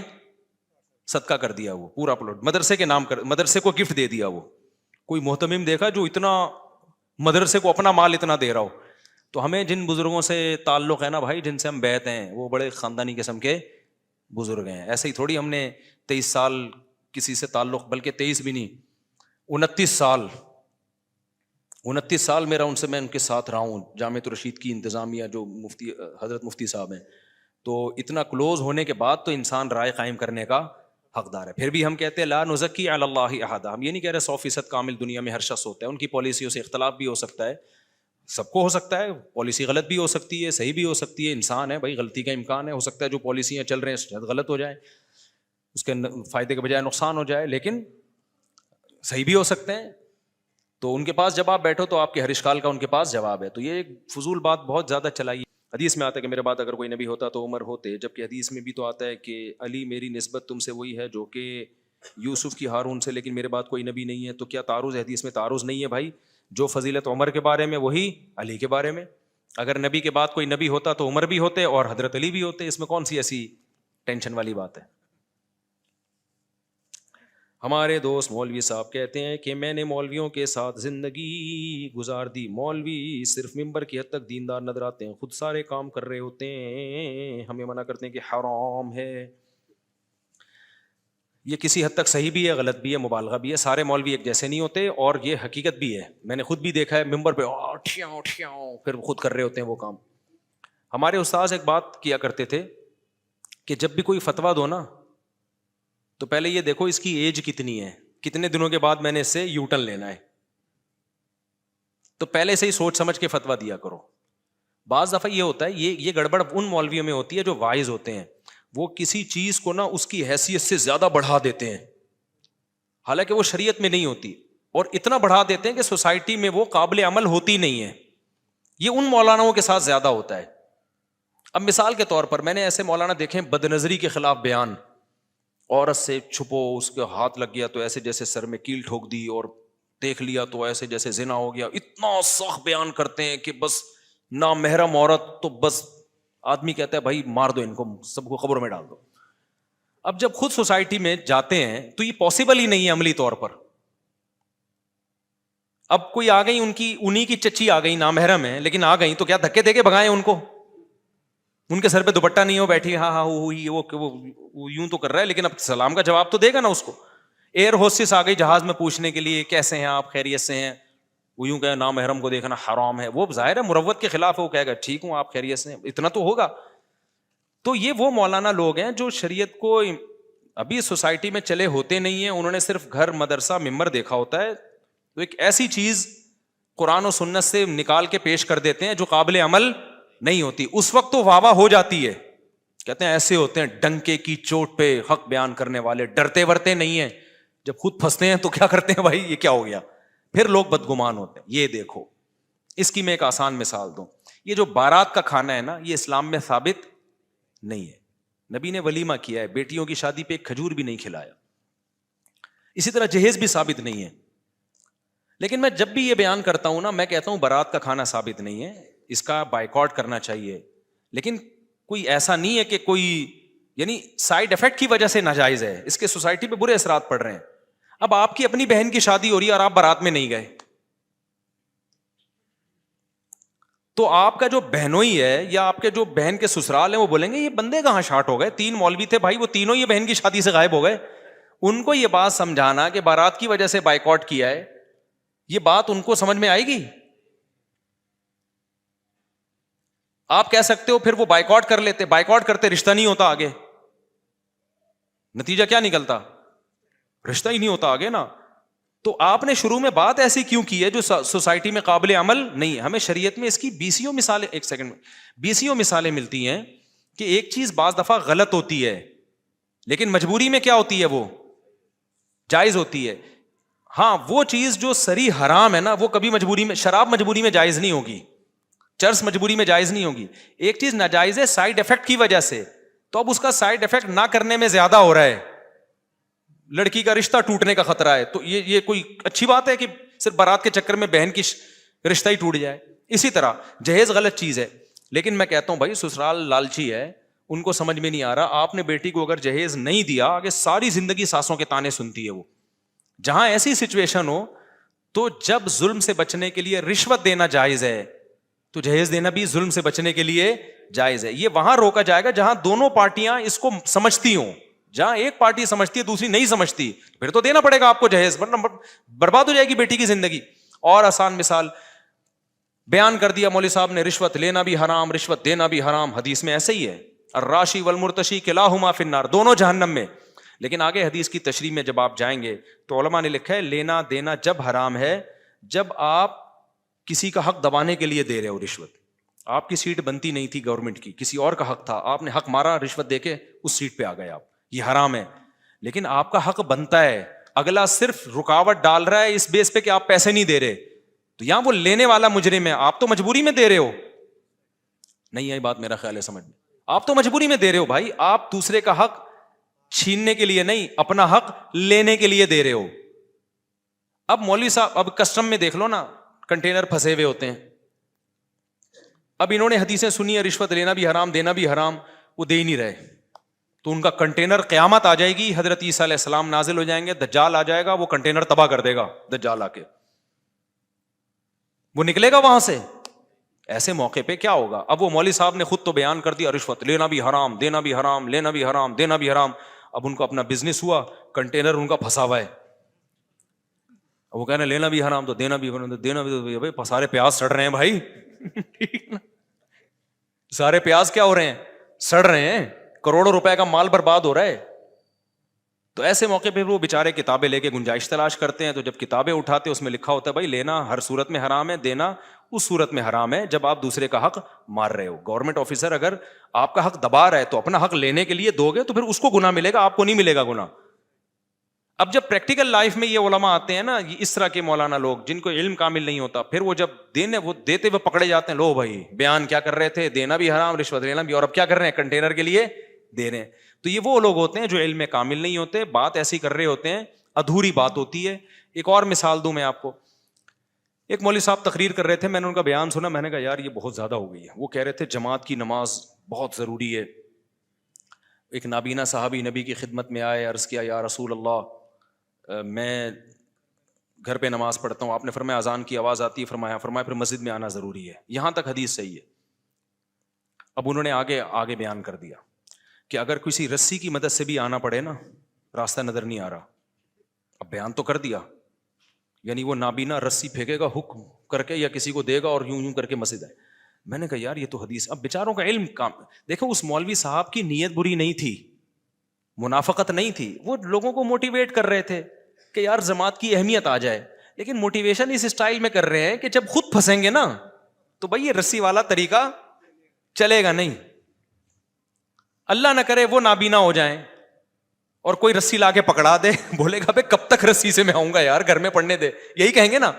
صدقہ کر دیا, وہ پورا پلاٹ مدرسے کے نام کر, مدرسے کو گفٹ دے دیا. وہ کوئی محتمم دیکھا جو اتنا مدرسے کو اپنا مال اتنا دے رہا ہو. تو ہمیں جن بزرگوں سے تعلق ہے نا بھائی, جن سے ہم بیعت ہیں, وہ بڑے خاندانی قسم کے بزرگ ہیں. ایسے ہی تھوڑی ہم نے 23 سال کسی سے تعلق, بلکہ 23 بھی نہیں, 29 سال میرا ان سے, میں ان کے ساتھ رہا ہوں. جامعۃ الرشید کی انتظامیہ جو مفتی حضرت مفتی صاحب ہیں, تو اتنا کلوز ہونے کے بعد تو انسان رائے قائم کرنے کا حقدار ہے. پھر بھی ہم کہتے ہیں لا نزکی علی اللہ احدا, ہم یہ نہیں کہہ رہے 100% کامل دنیا میں ہر شخص ہوتا ہے. ان کی پالیسیوں سے اختلاف بھی ہو سکتا ہے, سب کو ہو سکتا ہے, پالیسی غلط بھی ہو سکتی ہے, صحیح بھی ہو سکتی ہے, انسان ہے بھائی, غلطی کا امکان ہے. ہو سکتا ہے جو پالیسیاں چل رہے ہیں شاید غلط ہو جائے, اس کے فائدے کے بجائے نقصان ہو جائے, لیکن صحیح بھی ہو سکتے ہیں. تو ان کے پاس جب آپ بیٹھو تو آپ کے ہر اشکال کا ان کے پاس جواب ہے. تو یہ ایک فضول بات بہت زیادہ چلائی. حدیث میں آتا ہے کہ میرے بعد اگر کوئی نبی ہوتا تو عمر ہوتے, جبکہ حدیث میں بھی تو آتا ہے کہ علی میری نسبت تم سے وہی ہے جو کہ یوسف کی ہارون سے, لیکن میرے بعد کوئی نبی نہیں ہے. تو کیا تعارض ہے؟ حدیث میں تعارض نہیں ہے بھائی. جو فضیلت عمر کے بارے میں وہی علی کے بارے میں. اگر نبی کے بعد کوئی نبی ہوتا تو عمر بھی ہوتے اور حضرت علی بھی ہوتے. اس میں کون سی ایسی ٹینشن والی بات ہے؟ ہمارے دوست مولوی صاحب کہتے ہیں کہ میں نے مولویوں کے ساتھ زندگی گزار دی. مولوی صرف ممبر کی حد تک دیندار نظر آتے ہیں, خود سارے کام کر رہے ہوتے ہیں, ہمیں منع کرتے ہیں کہ حرام ہے. یہ کسی حد تک صحیح بھی ہے, غلط بھی ہے, مبالغہ بھی ہے. سارے مولوی ایک جیسے نہیں ہوتے, اور یہ حقیقت بھی ہے. میں نے خود بھی دیکھا ہے ممبر پہ پھر خود کر رہے ہوتے ہیں وہ کام. ہمارے استاذ ایک بات کیا کرتے تھے کہ جب بھی کوئی فتویٰ دو نا تو پہلے یہ دیکھو اس کی ایج کتنی ہے, کتنے دنوں کے بعد میں نے اس سے یو ٹرن لینا ہے. تو پہلے سے ہی سوچ سمجھ کے فتویٰ دیا کرو. بعض دفعہ یہ ہوتا ہے, یہ گڑبڑ ان مولویوں میں ہوتی ہے جو وائز ہوتے ہیں. وہ کسی چیز کو نا اس کی حیثیت سے زیادہ بڑھا دیتے ہیں, حالانکہ وہ شریعت میں نہیں ہوتی, اور اتنا بڑھا دیتے ہیں کہ سوسائٹی میں وہ قابل عمل ہوتی نہیں ہے. یہ ان مولاناؤں کے ساتھ زیادہ ہوتا ہے. اب مثال کے طور پر میں نے ایسے مولانا دیکھے بدنظری کے خلاف بیان, عورت سے چھپو, اس کے ہاتھ لگ گیا تو ایسے جیسے سر میں کیل ٹھوک دی, اور دیکھ لیا تو ایسے جیسے زنا ہو گیا. اتنا سخت بیان کرتے ہیں کہ بس نامحرم عورت تو بس آدمی کہتا ہے بھائی مار دو ان کو, سب کو قبر میں ڈال دو. اب جب خود سوسائٹی میں جاتے ہیں تو یہ پاسبل ہی نہیں ہے عملی طور پر. اب کوئی آ گئی انہی کی چچی آ گئی, نامحرم ہے لیکن آ گئی, تو کیا دھکے دے کے بھگائیں ان کو؟ ان کے سر پہ دوپٹہ نہیں ہو, بیٹھی ہاں وہ یوں تو کر رہا ہے, لیکن اب سلام کا جواب تو دے گا نا اس کو. ایئر ہوسٹس آ گئی جہاز میں پوچھنے کے لیے کیسے ہیں آپ, خیریت سے ہیں, وہ یوں کہے نامحرم کو دیکھنا حرام ہے. وہ ظاہر ہے مروت کے خلاف ہے, وہ کہے گا ٹھیک ہوں آپ خیریت سے ہیں, اتنا تو ہوگا. تو یہ وہ مولانا لوگ ہیں جو شریعت کو ابھی سوسائٹی میں چلے ہوتے نہیں ہیں, انہوں نے صرف گھر مدرسہ ممبر دیکھا ہوتا ہے. تو ایک ایسی چیز قرآن و سنت سے نکال کے پیش کر دیتے ہیں جو قابل عمل نہیں ہوتی. اس وقت تو واہ واہ ہو جاتی ہے, کہتے ہیں ایسے ہوتے ہیں ڈنکے کی چوٹ پہ حق بیان کرنے والے, ڈرتے ورتے نہیں ہیں. جب خود پھنستے ہیں تو کیا کرتے ہیں بھائی, یہ کیا ہو گیا, پھر لوگ بدگمان ہوتے ہیں. یہ دیکھو, اس کی میں ایک آسان مثال دوں. یہ جو بارات کا کھانا ہے نا, یہ اسلام میں ثابت نہیں ہے. نبی نے ولیمہ کیا ہے, بیٹیوں کی شادی پہ ایک کھجور بھی نہیں کھلایا. اسی طرح جہیز بھی ثابت نہیں ہے. لیکن میں جب بھی یہ بیان کرتا ہوں نا, میں کہتا ہوں بارات کا کھانا ثابت نہیں ہے, اس کا بائیکاٹ کرنا چاہیے. لیکن کوئی ایسا نہیں ہے کہ کوئی یعنی سائیڈ افیکٹ کی وجہ سے ناجائز ہے, اس کے سوسائٹی پہ برے اثرات پڑ رہے ہیں. اب آپ کی اپنی بہن کی شادی ہو رہی ہے اور آپ بارات میں نہیں گئے, تو آپ کا جو بہنوئی ہے یا آپ کے جو بہن کے سسرال ہیں وہ بولیں گے یہ بندے کہاں شارٹ ہو گئے, 3 مولوی تھے بھائی, وہ تینوں یہ بہن کی شادی سے غائب ہو گئے. ان کو یہ بات سمجھانا کہ بارات کی وجہ سے بائیکاٹ کیا ہے, یہ بات ان کو سمجھ میں آئے گی؟ آپ کہہ سکتے ہو پھر وہ بائیکاٹ کر لیتے, بائیکاٹ کرتے رشتہ نہیں ہوتا آگے. نتیجہ کیا نکلتا؟ رشتہ ہی نہیں ہوتا آگے نا. تو آپ نے شروع میں بات ایسی کیوں کی ہے جو سوسائٹی میں قابل عمل نہیں ہے؟ ہمیں شریعت میں اس کی بیسیوں مثالیں, ایک سیکنڈ میں, بیسیوں مثالیں ملتی ہیں کہ ایک چیز بعض دفعہ غلط ہوتی ہے لیکن مجبوری میں کیا ہوتی ہے, وہ جائز ہوتی ہے. ہاں وہ چیز جو صریح حرام ہے نا, وہ کبھی مجبوری میں, شراب مجبوری میں جائز نہیں ہوگی, چرس مجبوری میں جائز نہیں ہوگی. ایک چیز ناجائز ہے سائیڈ افیکٹ کی وجہ سے, تو اب اس کا سائیڈ افیکٹ نہ کرنے میں زیادہ ہو رہا ہے. لڑکی کا رشتہ ٹوٹنے کا خطرہ ہے, تو یہ کوئی اچھی بات ہے کہ صرف بارات کے چکر میں بہن کی رشتہ ہی ٹوٹ جائے؟ اسی طرح جہیز غلط چیز ہے, لیکن میں کہتا ہوں بھائی سسرال لالچی ہے, ان کو سمجھ میں نہیں آ رہا. آپ نے بیٹی کو اگر جہیز نہیں دیا, آگے ساری زندگی ساسوں کے تانے سنتی ہے وہ. جہاں ایسی سچویشن ہو تو جب ظلم سے بچنے کے لیے رشوت دینا جائز ہے, تو جہیز دینا بھی ظلم سے بچنے کے لیے جائز ہے. یہ وہاں روکا جائے گا جہاں دونوں پارٹیاں اس کو سمجھتی ہوں. جہاں ایک پارٹی سمجھتی ہے دوسری نہیں سمجھتی, پھر تو دینا پڑے گا آپ کو جہیز, ورنہ برباد ہو جائے گی بیٹی کی زندگی. اور آسان مثال بیان کر دیا مولوی صاحب نے, رشوت لینا بھی حرام, رشوت دینا بھی حرام. حدیث میں ایسے ہی ہے, الراشی والمرتشی کلاہما فی النار, دونوں جہنم میں. لیکن آگے حدیث کی تشریح میں جب آپ جائیں گے تو علماء نے لکھا ہے لینا دینا جب حرام ہے جب آپ کسی کا حق دبانے کے لیے دے رہے ہو رشوت. آپ کی سیٹ بنتی نہیں تھی گورنمنٹ کی, کسی اور کا حق تھا, آپ نے حق مارا, رشوت دے کے اس سیٹ پہ آ گئے آپ, یہ حرام ہے. لیکن آپ کا حق بنتا ہے, اگلا صرف رکاوٹ ڈال رہا ہے اس بیس پہ کہ آپ پیسے نہیں دے رہے, تو یہاں وہ لینے والا مجرم ہے, آپ تو مجبوری میں دے رہے ہو. نہیں آئی بات میرا خیال ہے سمجھ میں, آپ تو مجبوری میں دے رہے ہو بھائی, آپ دوسرے کا حق چھیننے کے لیے نہیں, اپنا حق لینے کے لیے دے رہے ہو. اب مولوی صاحب, اب کسٹم میں دیکھ لو نا, کنٹینر پھنسے ہوئے ہوتے ہیں, اب انہوں نے حدیثیں سنی ہے رشوت لینا بھی حرام دینا بھی حرام, وہ دے ہی نہیں رہے, تو ان کا کنٹینر قیامت آ جائے گی, حضرت عیسیٰ علیہ السلام نازل ہو جائیں گے, دجال آ جائے گا, وہ کنٹینر تباہ کر دے گا دجال آ کے, وہ نکلے گا وہاں سے. ایسے موقع پہ کیا ہوگا؟ اب وہ مولوی صاحب نے خود تو بیان کر دیا رشوت لینا بھی حرام دینا بھی حرام, لینا بھی حرام دینا بھی حرام. اب ان کو اپنا بزنس ہوا, کنٹینر ان کا پھنسا ہوا ہے, وہ کہنا لینا بھی حرام تو دینا بھی حرام, دینا بھی, سارے پیاز سڑ رہے ہیں بھائی. سارے پیاز کیا ہو رہے ہیں؟ سڑ رہے ہیں, کروڑوں روپے کا مال برباد ہو رہا ہے. تو ایسے موقع پہ وہ بےچارے کتابیں لے کے گنجائش تلاش کرتے ہیں, تو جب کتابیں اٹھاتے اس میں لکھا ہوتا ہے بھائی لینا ہر صورت میں حرام ہے, دینا اس صورت میں حرام ہے جب آپ دوسرے کا حق مار رہے ہو. گورنمنٹ آفیسر اگر آپ کا حق دبا رہا ہے تو اپنا حق لینے کے لیے دو گے تو پھر اس کو گناہ ملے گا, آپ کو نہیں ملے گا گناہ. اب جب پریکٹیکل لائف میں یہ علماء آتے ہیں نا, اس طرح کے مولانا لوگ جن کو علم کامل نہیں ہوتا, پھر وہ جب وہ دیتے ہوئے پکڑے جاتے ہیں, لو بھائی بیان کیا کر رہے تھے, دینا بھی حرام رشوت لینا بھی, اور اب کیا کر رہے ہیں, کنٹینر کے لیے دے رہے ہیں. تو یہ وہ لوگ ہوتے ہیں جو علم میں کامل نہیں ہوتے, بات ایسی کر رہے ہوتے ہیں, ادھوری بات ہوتی ہے. ایک اور مثال دوں میں آپ کو, ایک مولوی صاحب تقریر کر رہے تھے, میں نے ان کا بیان سنا, میں نے کہا یار یہ بہت زیادہ ہو گئی ہے. وہ کہہ رہے تھے جماعت کی نماز بہت ضروری ہے. ایک نابینا صحابی نبی کی خدمت میں آئے, عرض کیا یا رسول اللہ میں گھر پہ نماز پڑھتا ہوں. آپ نے فرمایا اذان کی آواز آتی ہے, فرمایا پھر مسجد میں آنا ضروری ہے. یہاں تک حدیث صحیح ہے. اب انہوں نے آگے بیان کر دیا کہ اگر کسی رسی کی مدد سے بھی آنا پڑے نا, راستہ نظر نہیں آ رہا. اب بیان تو کر دیا, یعنی وہ نابینا رسی پھینکے گا حکم کر کے یا کسی کو دے گا اور یوں کر کے مسجد ہے. میں نے کہا یار یہ تو حدیث, اب بیچاروں کا علم کام دیکھو, اس مولوی صاحب کی نیت بری نہیں تھی, منافقت نہیں تھی, وہ لوگوں کو موٹیویٹ کر رہے تھے کہ یار جماعت کی اہمیت آ جائے, لیکن موٹیویشن اس اسٹائل میں کر رہے ہیں کہ جب خود پھنسیں گے نا تو بھائی یہ رسی والا طریقہ چلے گا نہیں. اللہ نہ کرے وہ نابینا ہو جائیں اور کوئی رسی لا کے پکڑا دے, بولے گا بھائی کب تک رسی سے میں آؤں گا یار, گھر میں پڑھنے دے, یہی کہیں گے نا.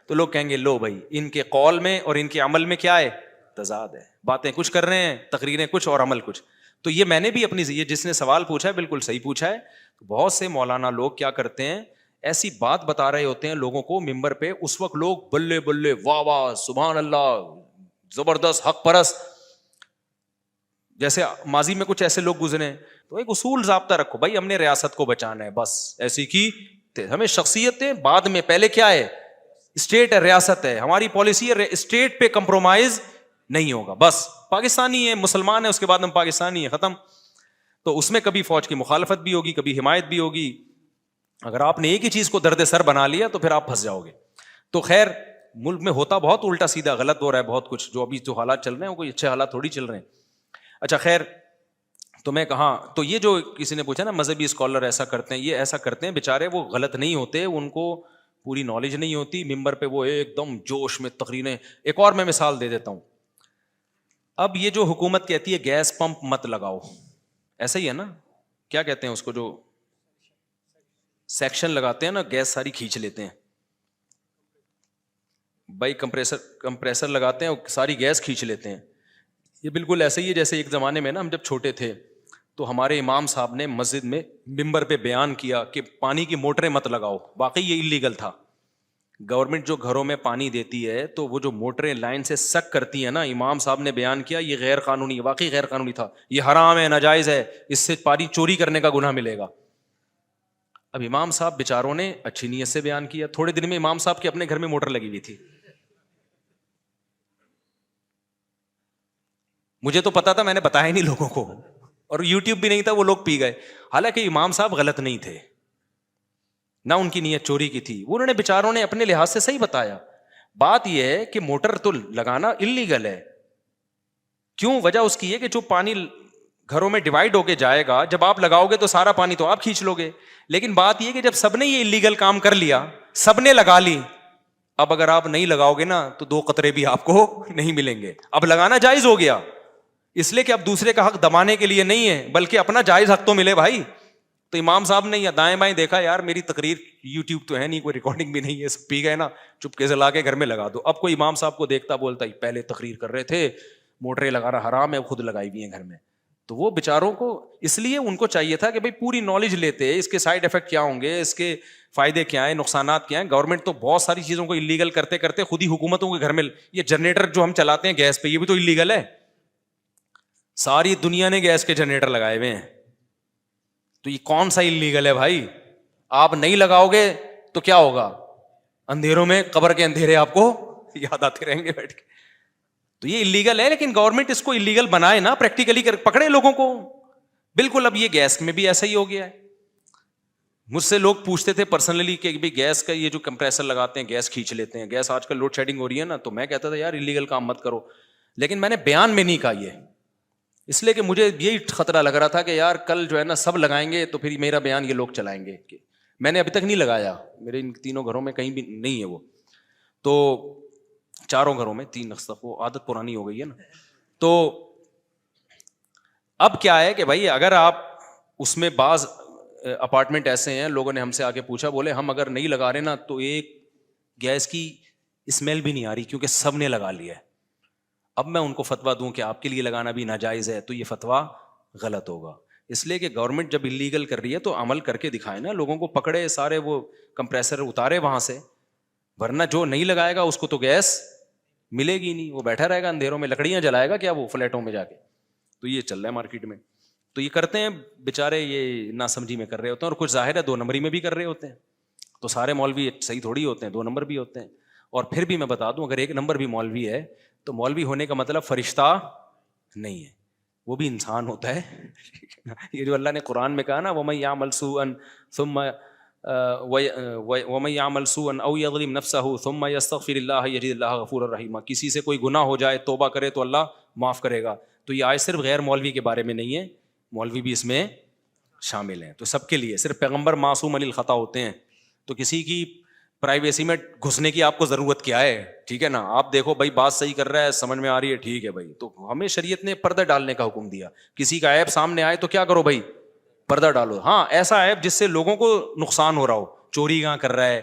تو لوگ کہیں گے لو بھائی ان کے قول میں اور ان کے عمل میں کیا ہے, تضاد ہے, باتیں کچھ کر رہے ہیں, تقریریں کچھ اور عمل کچھ. تو یہ میں نے بھی اپنی, یہ جس نے سوال پوچھا ہے بالکل صحیح پوچھا ہے. بہت سے مولانا لوگ کیا کرتے ہیں, ایسی بات بتا رہے ہوتے ہیں لوگوں کو ممبر پہ, اس وقت لوگ بلے بلے واہ واہ سبحان اللہ زبردست حق پرست, جیسے ماضی میں کچھ ایسے لوگ گزرے. تو ایک اصول ضابطہ رکھو بھائی, ہم نے ریاست کو بچانا ہے بس, ایسی کی ہمیں شخصیت ہے بعد میں, پہلے کیا ہے اسٹیٹ ہے, ریاست ہے, ہماری پالیسی ہے اسٹیٹ پہ کمپرومائز نہیں ہوگا, بس پاکستانی ہے مسلمان ہے اس کے بعد ہم پاکستانی ہیں, ختم. تو اس میں کبھی فوج کی مخالفت بھی ہوگی, کبھی حمایت بھی ہوگی. اگر آپ نے ایک ہی چیز کو درد سر بنا لیا تو پھر آپ پھنس جاؤ گے. تو خیر ملک میں ہوتا بہت الٹا سیدھا غلط ہو رہا ہے بہت کچھ, جو ابھی جو حالات چل رہے ہیں وہ کوئی اچھے حالات تھوڑی چل رہے ہیں. اچھا خیر, تو میں کہاں, تو یہ جو کسی نے پوچھا نا مذہبی اسکالر ایسا کرتے ہیں, یہ ایسا کرتے ہیں بیچارے, وہ غلط نہیں ہوتے, ان کو پوری نالج نہیں ہوتی, ممبر پہ وہ ایک دم جوش میں تقریریں. ایک اور میں مثال دے دیتا ہوں. اب یہ جو حکومت کہتی ہے گیس پمپ مت لگاؤ, ایسا ہی ہے نا, کیا کہتے ہیں اس کو, جو سیکشن لگاتے ہیں نا, گیس ساری کھینچ لیتے ہیں بھائی, کمپریسر لگاتے ہیں ساری گیس کھینچ لیتے ہیں. یہ بالکل ایسا ہی ہے جیسے ایک زمانے میں نا, ہم جب چھوٹے تھے تو ہمارے امام صاحب نے مسجد میں ممبر پہ بیان کیا کہ پانی کی موٹریں مت لگاؤ. واقعی یہ اللیگل تھا. گورنمنٹ جو گھروں میں پانی دیتی ہے تو وہ جو موٹریں لائن سے سک کرتی ہیں نا, امام صاحب نے بیان کیا یہ غیر قانونی, واقعی غیر قانونی تھا, یہ حرام ہے, ناجائز ہے, اس سے پانی چوری کرنے کا گناہ ملے گا. اب امام صاحب بیچاروں نے اچھی نیت سے بیان کیا, تھوڑے دن میں امام صاحب کے اپنے گھر میں موٹر لگی ہوئی تھی. مجھے تو پتا تھا, میں نے بتایا نہیں لوگوں کو, اور یوٹیوب بھی نہیں تھا, وہ لوگ پی گئے. حالانکہ امام صاحب غلط نہیں تھے, نہ ان کی نیت چوری کی تھی, انہوں نے بیچاروں نے اپنے لحاظ سے صحیح بتایا. بات یہ ہے کہ موٹر تو لگانا اللیگل ہے. کیوں؟ وجہ اس کی ہے کہ جو پانی گھروں میں ڈیوائڈ ہو کے جائے گا, جب آپ لگاؤ گے تو سارا پانی تو آپ کھینچ لو گے. لیکن بات یہ کہ جب سب نے یہ اللیگل کام کر لیا, سب نے لگا لی, اب اگر آپ نہیں لگاؤ گے نا تو 2 قطرے بھی آپ کو نہیں ملیں گے. اب لگانا جائز ہو گیا, اس لیے کہ اب دوسرے کا حق دبانے کے لیے نہیں ہے, بلکہ اپنا جائز حق تو ملے بھائی. تو امام صاحب نے یا دائیں بائیں دیکھا, یار میری تقریر یوٹیوب تو ہے نہیں, کوئی ریکارڈنگ بھی نہیں ہے, پی گئے نا, چپکے سے لا کے گھر میں لگا دو. اب کوئی امام صاحب کو دیکھتا بولتا پہلے تقریر کر رہے تھے, موٹریں لگانا حرام ہے, خود لگائی ہوئی ہیں گھر میں. تو وہ بیچاروں کو اس لیے ان کو چاہیے تھا کہ بھائی پوری نالج لیتے, اس کے سائڈ افیکٹ کیا ہوں گے, اس کے فائدے کیا ہیں, نقصانات کیا ہیں. گورنمنٹ تو بہت ساری چیزوں کو انلیگل کرتے کرتے خود ہی حکومتوں کے گھر میں, یہ جنریٹر جو ہم چلاتے ہیں گیس پہ, یہ بھی تو انلیگل ہے. ساری دنیا نے گیس کے جنریٹر لگائے ہوئے ہیں, تو یہ کون سا انلیگل ہے بھائی؟ آپ نہیں لگاؤ گے تو کیا ہوگا, اندھیروں میں قبر کے اندھیرے آپ کو یاد آتے رہیں گے بیٹھ کے. تو یہ انلیگل ہے, لیکن گورنمنٹ اس کو انلیگل بنائے نا, پریکٹیکلی پکڑے لوگوں کو. بالکل اب یہ گیس میں بھی ایسا ہی ہو گیا ہے. مجھ سے لوگ پوچھتے تھے پرسنلی کہ بھی گیس کا یہ جو کمپریسر لگاتے ہیں گیس کھینچ لیتے ہیں, گیس آج کل لوڈ شیڈنگ ہو رہی ہے نا, تو میں کہتا تھا یار انلیگل کام مت کرو, لیکن میں نے بیان میں نہیں کہا یہ, اس لیے کہ مجھے یہی خطرہ لگ رہا تھا کہ یار کل جو ہے نا سب لگائیں گے تو پھر میرا بیان یہ لوگ چلائیں گے. میں نے ابھی تک نہیں لگایا, میرے ان تینوں گھروں میں کہیں بھی نہیں ہے وہ, تو چاروں گھروں میں 3 نسخ, وہ عادت پرانی ہو گئی ہے نا. تو اب کیا ہے کہ بھائی اگر آپ اس میں, بعض اپارٹمنٹ ایسے ہیں, لوگوں نے ہم سے آگے پوچھا, بولے ہم اگر نہیں لگا رہے نا تو ایک گیس کی اسمیل بھی نہیں آ رہی کیونکہ سب نے لگا لیا ہے. اب میں ان کو فتویٰ دوں کہ آپ کے لیے لگانا بھی ناجائز ہے, تو یہ فتویٰ غلط ہوگا. اس لیے کہ گورنمنٹ جب انلیگل کر رہی ہے تو عمل کر کے دکھائے نا, لوگوں کو پکڑے, سارے وہ کمپریسر اتارے وہاں سے, ورنہ جو نہیں لگائے گا اس کو تو گیس ملے گی نہیں, وہ بیٹھا رہے گا اندھیروں میں, لکڑیاں جلائے گا کیا وہ فلیٹوں میں جا کے. تو یہ چل رہا ہے مارکیٹ میں. تو یہ کرتے ہیں بےچارے, یہ ناسمجھی میں کر رہے ہوتے ہیں, اور کچھ ظاہر ہے 2 نمبری میں بھی کر رہے ہوتے ہیں. تو سارے مولوی صحیح تھوڑی ہوتے ہیں, 2 نمبر بھی ہوتے ہیں. اور پھر بھی میں بتا دوں, اگر 1 نمبر بھی مولوی ہے تو مولوی ہونے کا مطلب فرشتہ نہیں ہے, وہ بھی انسان ہوتا ہے. یہ جو اللہ نے قرآن میں کہا نا, وَمَن يَعْمَلْ سُوءًا ثُمَّ وَمَن يَعْمَلْ سُوءًا أَوْ يَظْلِمْ نَفْسَهُ ثُمَّ يَسْتَغْفِرِ اللَّهَ يَجِدِ اللَّهَ غَفُورًا رَحِيمًا. کسی سے کوئی گناہ ہو جائے, توبہ کرے تو اللہ معاف کرے گا. تو یہ آیت صرف غیر مولوی کے بارے میں نہیں ہے, مولوی بھی اس میں شامل ہیں. تو سب کے لیے, صرف پیغمبر معصوم علی الخطا ہوتے ہیں. تو کسی کی پرائیویسی میں گھسنے کی آپ کو ضرورت کیا ہے, ٹھیک ہے نا. آپ دیکھو بھائی بات صحیح کر رہا ہے, سمجھ میں آ رہی ہے, ٹھیک ہے بھائی. تو ہمیں شریعت نے پردہ ڈالنے کا حکم دیا. کسی کا عیب سامنے آئے تو کیا کرو بھائی, پردہ ڈالو. ہاں ایسا عیب جس سے لوگوں کو نقصان ہو رہا ہو, چوری کہاں کر رہا ہے,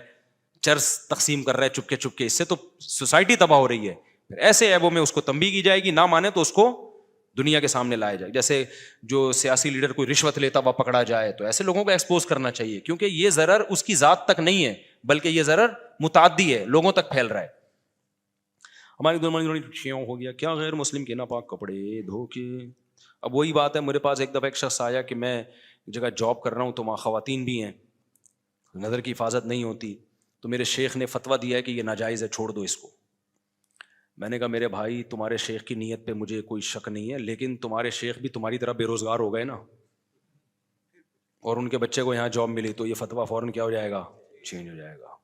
چرس تقسیم کر رہا ہے چپکے چپکے, اس سے تو سوسائٹی تباہ ہو رہی ہے. ایسے عیبوں میں اس کو تنبیہ کی جائے گی, نہ مانے تو اس کو دنیا کے سامنے لایا جائے. جیسے جو سیاسی لیڈر کوئی رشوت لیتا ہوا پکڑا جائے تو ایسے لوگوں کو ایکسپوز کرنا چاہیے, کیونکہ یہ ضرر اس کی ذات تک نہیں ہے بلکہ یہ ضرر متعدی ہے, لوگوں تک پھیل رہا ہے. ہماری دونوں شیعوں ہو گیا کیا, غیر مسلم کے ناپاک کپڑے دھو کے. اب وہی بات ہے, میرے پاس ایک دفعہ ایک شخص آیا کہ میں جگہ جاب کر رہا ہوں تو وہاں خواتین بھی ہیں, نظر کی حفاظت نہیں ہوتی, تو میرے شیخ نے فتویٰ دیا ہے کہ یہ ناجائز ہے, چھوڑ دو اس کو. میں نے کہا میرے بھائی تمہارے شیخ کی نیت پہ مجھے کوئی شک نہیں ہے, لیکن تمہارے شیخ بھی تمہاری طرح بے روزگار ہو گئے نا, اور ان کے بچے کو یہاں جاب ملی تو یہ فتویٰ فوراً کیا ہو جائے گا, چینج ہو جائے گا.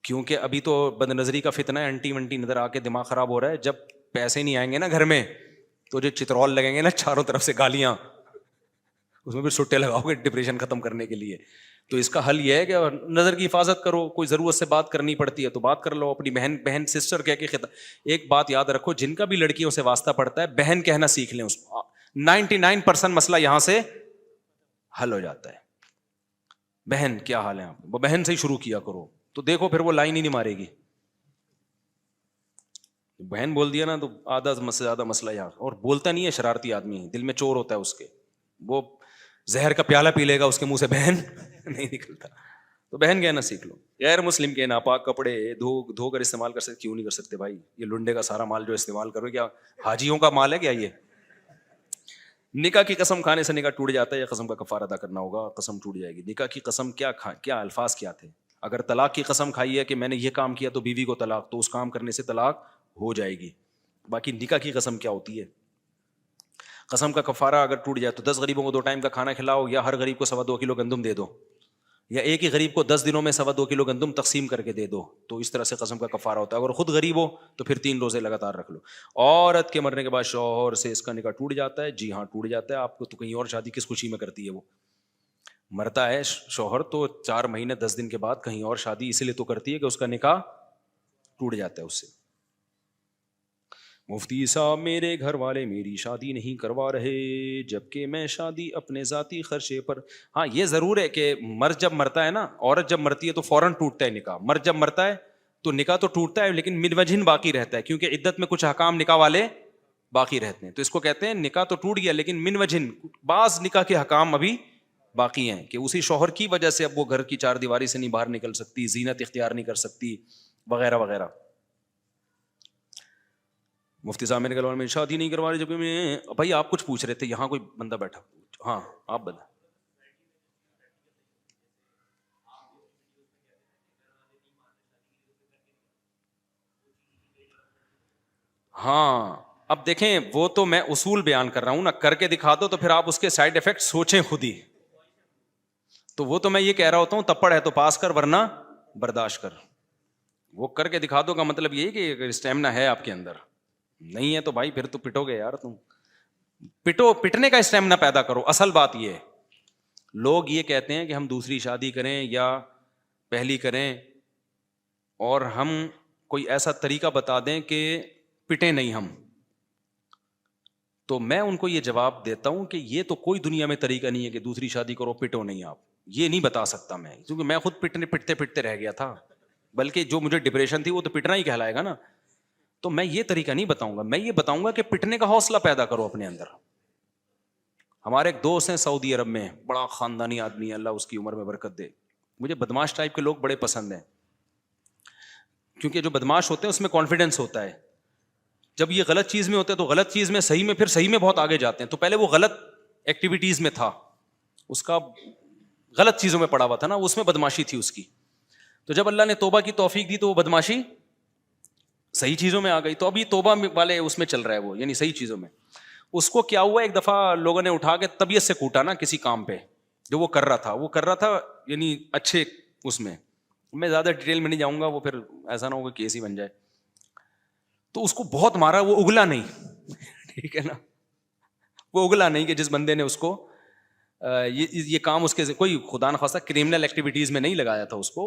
کیونکہ ابھی تو بد نظری کا فتنہ ہے, انٹی ونٹی نظر آ کے دماغ خراب ہو رہا ہے. جب پیسے نہیں آئیں گے نا گھر میں تو جو چترول لگیں گے نا چاروں طرف سے گالیاں, اس میں پھر سٹے لگاؤ گے ڈپریشن ختم کرنے کے لیے. تو اس کا حل یہ ہے کہ نظر کی حفاظت کرو, کوئی ضرورت سے بات کرنی پڑتی ہے تو بات کر لو, اپنی بہن سسٹر کہہ کے ایک بات یاد رکھو, جن کا بھی لڑکیوں سے واسطہ پڑتا ہے بہن کہنا سیکھ لیں اس کو, 99% مسئلہ یہاں سے حل ہو جاتا ہے. بہن کیا حال ہے آپ, وہ بہن سے ہی شروع کیا کرو, تو دیکھو پھر وہ لائن ہی نہیں مارے گی. بہن بول دیا نا تو آدھا سے زیادہ مسئلہ یہاں. اور بولتا نہیں ہے, شرارتی آدمی ہے, دل میں چور ہوتا ہے اس کے, وہ زہر کا پیالہ پی لے گا, اس کے منہ سے بہن نہیں نکلتا. تو بہن کہنا سیکھ لو. غیر مسلم کے ناپاک کپڑے دھو کر استعمال کر سکتے, کیوں نہیں کر سکتے بھائی؟ یہ لنڈے کا سارا مال جو استعمال کرو, کیا حاجیوں کا مال ہے کیا یہ؟ نکاح کی قسم کھانے سے نکاح ٹوٹ جاتا ہے یا قسم کا کفارہ ادا کرنا ہوگا؟ قسم ٹوٹ جائے گی. نکاح کی قسم کیا الفاظ کیا تھے؟ اگر طلاق کی قسم کھائی ہے کہ میں نے یہ کام کیا تو بیوی کو طلاق, تو اس کام کرنے سے طلاق ہو جائے گی. باقی نکاح کی قسم کیا ہوتی ہے؟ قسم کا کفارہ اگر ٹوٹ جائے تو 10 غریبوں کو 2 ٹائم کا کھانا کھلاؤ, یا ہر غریب کو 2.25 کلو گندم دے دو, یا ایک ہی غریب کو 10 دنوں میں 2.25 کلو گندم تقسیم کر کے دے دو. تو اس طرح سے قسم کا کفارہ ہوتا ہے. اگر خود غریب ہو تو پھر 3 روزے لگاتار رکھ لو. عورت کے مرنے کے بعد شوہر سے اس کا نکاح ٹوٹ جاتا ہے. جی ہاں ٹوٹ جاتا ہے. آپ کو تو کہیں اور شادی کس خوشی میں کرتی ہے, وہ مرتا ہے شوہر تو 4 مہینے 10 دن کے بعد کہیں اور شادی اس لیے تو کرتی ہے کہ اس کا نکاح ٹوٹ جاتا ہے اس سے. مفتی صاحب میرے گھر والے میری شادی نہیں کروا رہے جبکہ میں شادی اپنے ذاتی خرچے پر. ہاں یہ ضرور ہے کہ مرد جب مرتا ہے نا, عورت جب مرتی ہے تو فوراً ٹوٹتا ہے نکاح. مرد جب مرتا ہے تو نکاح تو ٹوٹتا ہے لیکن من وجہن باقی رہتا ہے, کیونکہ عدت میں کچھ احکام نکاح والے باقی رہتے ہیں. تو اس کو کہتے ہیں نکاح تو ٹوٹ گیا لیکن من وجہن بعض نکاح کے حکام ابھی باقی ہیں, کہ اسی شوہر کی وجہ سے اب وہ گھر کی چار دیواری سے نہیں باہر نکل سکتی, زینت اختیار نہیں کر سکتی وغیرہ وغیرہ. مفتی صاحب میرے گھر والے میں شادی نہیں کروا رہے جبکہ میں. بھائی آپ کچھ پوچھ رہے تھے, یہاں کوئی بندہ بیٹھا. ہاں آپ بتا. ہاں اب دیکھیں وہ تو میں اصول بیان کر رہا ہوں نا, کر کے دکھا دو تو پھر آپ اس کے سائڈ افیکٹ سوچیں خود ہی. تو وہ تو میں یہ کہہ رہا ہوتا ہوں تپڑ ہے تو پاس کر ورنہ برداشت کر. وہ کر کے دکھا دو کا مطلب یہ کہ اسٹیمنا ہے آپ کے اندر, نہیں ہے تو بھائی پھر تو پٹو گے یار. تم پٹو, پٹنے کا اسٹیمنا پیدا کرو. اصل بات یہ ہے لوگ یہ کہتے ہیں کہ ہم دوسری شادی کریں یا پہلی کریں اور ہم کوئی ایسا طریقہ بتا دیں کہ پٹے نہیں ہم. تو میں ان کو یہ جواب دیتا ہوں کہ یہ تو کوئی دنیا میں طریقہ نہیں ہے کہ دوسری شادی کرو پٹو نہیں آپ. یہ نہیں بتا سکتا میں, کیونکہ میں خود پٹتے پٹتے رہ گیا تھا, بلکہ جو مجھے ڈپریشن تھی وہ تو پٹنا ہی کہلائے گا نا. تو میں یہ طریقہ نہیں بتاؤں گا, میں یہ بتاؤں گا کہ پٹنے کا حوصلہ پیدا کرو اپنے اندر. ہمارے ایک دوست ہیں سعودی عرب میں, بڑا خاندانی آدمی ہے, اللہ اس کی عمر میں برکت دے. مجھے بدماش ٹائپ کے لوگ بڑے پسند ہیں, کیونکہ جو بدماش ہوتے ہیں اس میں کانفیڈنس ہوتا ہے. جب یہ غلط چیز میں ہوتے ہیں تو غلط چیز میں صحیح میں پھر صحیح میں بہت آگے جاتے ہیں. تو پہلے وہ غلط ایکٹیویٹیز میں تھا, اس کا غلط چیزوں میں پڑا ہوا تھا نا, اس میں بدماشی تھی اس کی. تو جب اللہ نے توبہ کی توفیق دی تو وہ بدماشی صحیح چیزوں میں آ گئی. تو ابھی توبہ والے اس میں چل رہا ہے وہ, یعنی صحیح چیزوں میں. اس کو کیا ہوا, ایک دفعہ لوگوں نے اٹھا کے طبیعت سے کوٹا نا کسی کام پہ جو وہ کر رہا تھا یعنی اچھے اس میں زیادہ ڈیٹیل میں نہیں جاؤں گا, وہ پھر ایسا نہ ہو کہ کیس ہی بن جائے. تو اس کو بہت مارا, وہ اگلا نہیں. ٹھیک ہے نا, وہ اگلا نہیں کہ جس بندے نے اس کو یہ کام اس کے کوئی خدا نخواستہ کرمنل ایکٹیویٹیز میں نہیں لگایا تھا, اس کو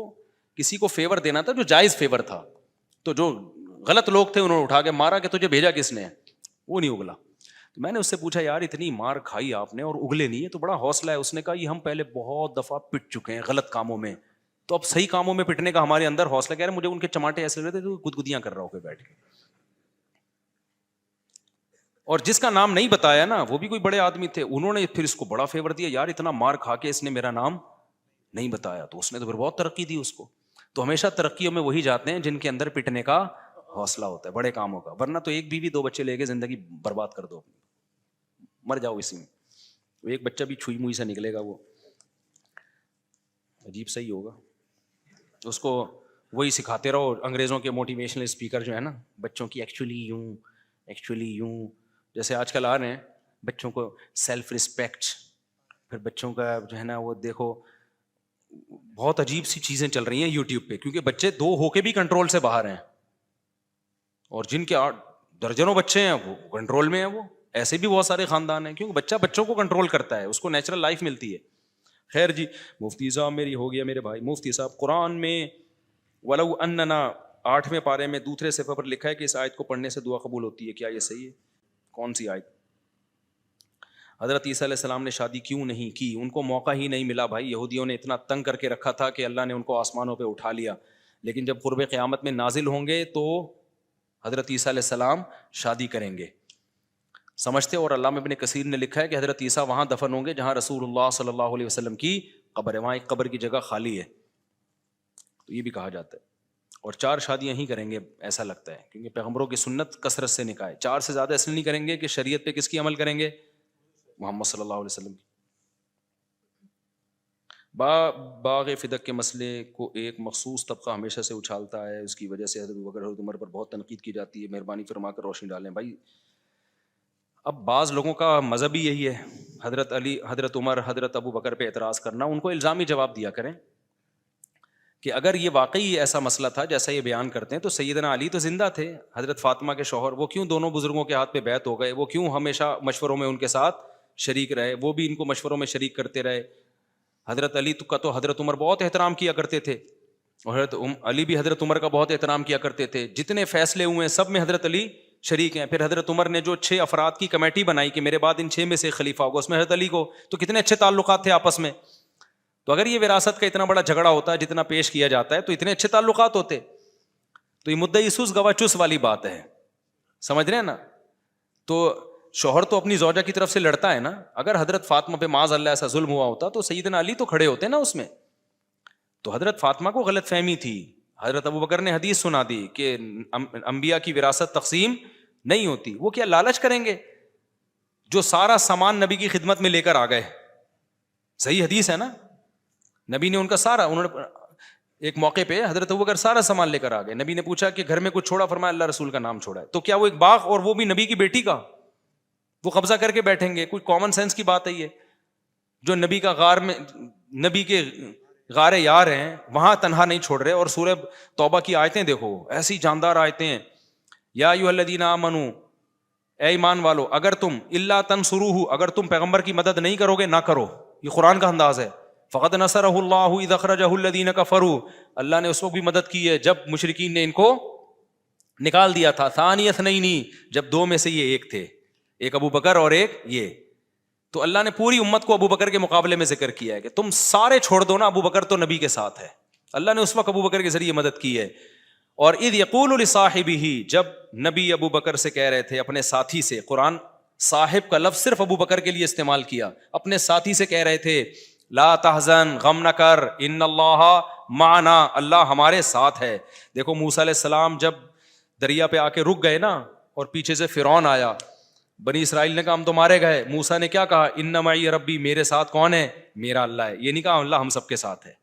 کسی کو فیور دینا تھا جو جائز فیور تھا. تو جو غلط لوگ تھے انہوں نے اٹھا کے مارا کہ تجھے بھیجا کس نے, وہ نہیں اگلا. تو میں نے اس سے پوچھا یار اتنی مار کھائی آپ نے اور اگلے نہیں ہے تو بڑا حوصلہ ہے. اس نے کہا یہ ہم پہلے بہت دفعہ پٹ چکے ہیں غلط کاموں میں, تو اب صحیح کاموں میں پٹنے کا ہمارے اندر حوصلہ. کہہ رہے مجھے ان کے چماٹے ایسے لگ رہے تھے گدگدیاں کر رہا ہو کے بیٹھ کے. اور جس کا نام نہیں بتایا نا وہ بھی کوئی بڑے آدمی تھے, انہوں نے پھر اس کو بڑا فیور دیا, یار اتنا مار کھا کے اس نے میرا نام نہیں بتایا. تو اس نے تو پھر بہت ترقی دی اس کو. تو ہمیشہ ترقیوں میں وہی جاتے ہیں جن کے اندر پٹنے کا حوصلہ ہوتا ہے بڑے کاموں کا, ورنہ تو ایک بیوی 2 بچے لے کے زندگی برباد کر دو, مر جاؤ اسی میں. ایک بچہ بھی چھوئی موئی سے نکلے گا, وہ عجیب صحیح ہوگا. اس کو وہی سکھاتے رہو. انگریزوں کے موٹیویشنل اسپیکر جو ہے نا, بچوں کی ایکچولی یوں جیسے آج کل آ رہے ہیں بچوں کو سیلف رسپیکٹ, پھر بچوں کا جو ہے نا وہ دیکھو بہت عجیب سی چیزیں چل رہی ہیں یوٹیوب پہ, کیونکہ بچے 2 ہو کے بھی کنٹرول سے باہر ہیں, اور جن کے 8 درجنوں بچے ہیں وہ کنٹرول میں ہیں. وہ ایسے بھی بہت سارے خاندان ہیں, کیونکہ بچہ بچوں کو کنٹرول کرتا ہے, اس کو نیچرل لائف ملتی ہے. خیر جی, مفتی صاحب میری ہو گیا میرے بھائی. مفتی صاحب قرآن میں ولو اننا 8ویں پارے میں دوسرے صفحے پر لکھا ہے کہ اس آیت کو پڑھنے سے دعا قبول ہوتی ہے, کیا یہ صحیح ہے؟ کون سی آیت؟ حضرت عیسیٰ علیہ السلام نے شادی کیوں نہیں کی؟ ان کو موقع ہی نہیں ملا بھائی. یہودیوں نے اتنا تنگ کر کے رکھا تھا کہ اللہ نے ان کو آسمانوں پہ اٹھا لیا, لیکن جب قرب قیامت میں نازل ہوں گے تو حضرت عیسیٰ علیہ السلام شادی کریں گے, سمجھتے. اور علامہ ابن کثیر نے لکھا ہے کہ حضرت عیسیٰ وہاں دفن ہوں گے جہاں رسول اللہ صلی اللہ علیہ وسلم کی قبر ہے, وہاں ایک قبر کی جگہ خالی ہے. تو یہ بھی کہا جاتا ہے. اور 4 شادیاں ہی کریں گے ایسا لگتا ہے, کیونکہ پیغمبروں کی سنت کثرت سے نکاح ہے. 4 سے زیادہ اس لیے نہیں کریں گے کہ شریعت پہ کس کی عمل کریں گے؟ محمد صلی اللہ علیہ وسلم کی. باغ فدق کے مسئلے کو ایک مخصوص طبقہ ہمیشہ سے اچھالتا ہے, اس کی وجہ سے حضرت ابوبکر حضرت عمر پر بہت تنقید کی جاتی ہے, مہربانی فرما کر روشنی ڈالیں. بھائی اب بعض لوگوں کا مذہب ہی یہی ہے, حضرت علی, حضرت عمر, حضرت ابوبکر پہ اعتراض کرنا. ان کو الزامی جواب دیا کریں کہ اگر یہ واقعی ایسا مسئلہ تھا جیسا یہ بیان کرتے ہیں تو سیدنا علی تو زندہ تھے, حضرت فاطمہ کے شوہر, وہ کیوں دونوں بزرگوں کے ہاتھ پہ بیعت ہو گئے؟ وہ کیوں ہمیشہ مشوروں میں ان کے ساتھ شریک رہے؟ وہ بھی ان کو مشوروں میں شریک کرتے رہے. حضرت علی کا تو حضرت عمر بہت احترام کیا کرتے تھے, اور حضرت علی بھی حضرت عمر کا بہت احترام کیا کرتے تھے. جتنے فیصلے ہوئے ہیں سب میں حضرت علی شریک ہیں. پھر حضرت عمر نے جو 6 افراد کی کمیٹی بنائی کہ میرے بعد ان 6 میں سے خلیفہ ہوگا, اس میں حضرت علی کو, تو کتنے اچھے تعلقات تھے آپس میں. تو اگر یہ وراثت کا اتنا بڑا جھگڑا ہوتا ہے جتنا پیش کیا جاتا ہے, تو اتنے اچھے تعلقات ہوتے. تو یہ مدعی سوز گواہ چس والی بات ہے, سمجھ رہے ہیں نا. تو شوہر تو اپنی زوجہ کی طرف سے لڑتا ہے نا. اگر حضرت فاطمہ پہ معاذ اللہ ایسا ظلم ہوا ہوتا تو سیدنا علی تو کھڑے ہوتے نا اس میں. تو حضرت فاطمہ کو غلط فہمی تھی, حضرت ابوبکر نے حدیث سنا دی کہ انبیاء کی وراثت تقسیم نہیں ہوتی. وہ کیا لالچ کریں گے جو سارا سامان نبی کی خدمت میں لے کر آ گئے. صحیح حدیث ہے نا, نبی نے ان کا سارا, انہوں نے ایک موقع پہ حضرت ابوبکر سارا سامان لے کر آ گئے. نبی نے پوچھا کہ گھر میں کچھ چھوڑا, فرمایا اللہ رسول کا نام چھوڑا ہے. تو کیا وہ ایک باغ, اور وہ بھی نبی کی بیٹی کا, وہ قبضہ کر کے بیٹھیں گے؟ کوئی کامن سینس کی بات ہے یہ؟ جو نبی کا غار میں, نبی کے غار یار ہیں, وہاں تنہا نہیں چھوڑ رہے. اور سورہ توبہ کی آیتیں دیکھو, ایسی جاندار آیتیں ہیں. یا ایھا الذین آمنوا, اے ایمان والو, اگر تم الا تنصروہ, اگر تم پیغمبر کی مدد نہیں کرو گے نہ کرو. یہ قرآن کا انداز ہے. فقد نصرہ اللہ اذ اخرجہ الذین کفروا, اللہ نے اس وقت بھی مدد کی ہے جب مشرکین نے ان کو نکال دیا تھا. ثانی اثنین, جب 2 میں سے یہ ایک تھے, ایک ابو بکر اور ایک یہ. تو اللہ نے پوری امت کو ابو بکر کے مقابلے میں ذکر کیا ہے کہ تم سارے چھوڑ دو نا, ابو بکر تو نبی کے ساتھ ہے. اللہ نے اس وقت ابو بکر کے ذریعے مدد کی ہے. اور اذ یقول لصاحبہ, جب نبی ابو بکر سے کہہ رہے تھے, اپنے ساتھی سے, قرآن صاحب کا لفظ صرف ابو بکر کے لیے استعمال کیا, اپنے ساتھی سے کہہ رہے تھے لا تحزن, غم نہ کر, ان اللہ معنا, اللہ ہمارے ساتھ ہے. دیکھو موسیٰ علیہ السلام جب دریا پہ آ کے رک گئے نا, اور پیچھے سے فرعون آیا, بنی اسرائیل نے کہا ہم تو مارے گئے. موسیٰ نے کیا کہا, ان معی ربی, میرے ساتھ کون ہے؟ میرا اللہ ہے. یہ نہیں کہا اللہ ہم سب کے ساتھ ہے.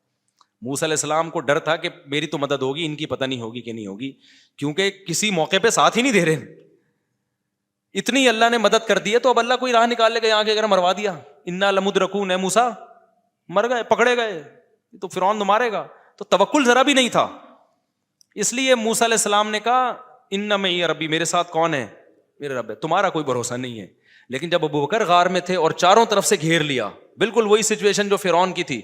موسیٰ علیہ السلام کو ڈر تھا کہ میری تو مدد ہوگی, ان کی پتہ نہیں ہوگی کہ نہیں ہوگی, کیونکہ کسی موقع پہ ساتھ ہی نہیں دے رہے. اتنی اللہ نے مدد کر دی ہے, تو اب اللہ کوئی راہ نکال لے گا, آگے اگر مروا دیا, انا لمدرکون, اے موسیٰ مر گئے, پکڑے گئے, تو فرعون تو مارے گا. تو توکل ذرا بھی نہیں تھا. اس لیے موسیٰ علیہ السلام نے کہا ان معی ربی, میرے ساتھ کون ہے؟ میرا رب ہے. تمہارا کوئی بھروسہ نہیں ہے. لیکن جب ابو بکر غار میں تھے اور چاروں طرف سے گھیر لیا, بالکل وہی سچویشن جو فرعون کی تھی,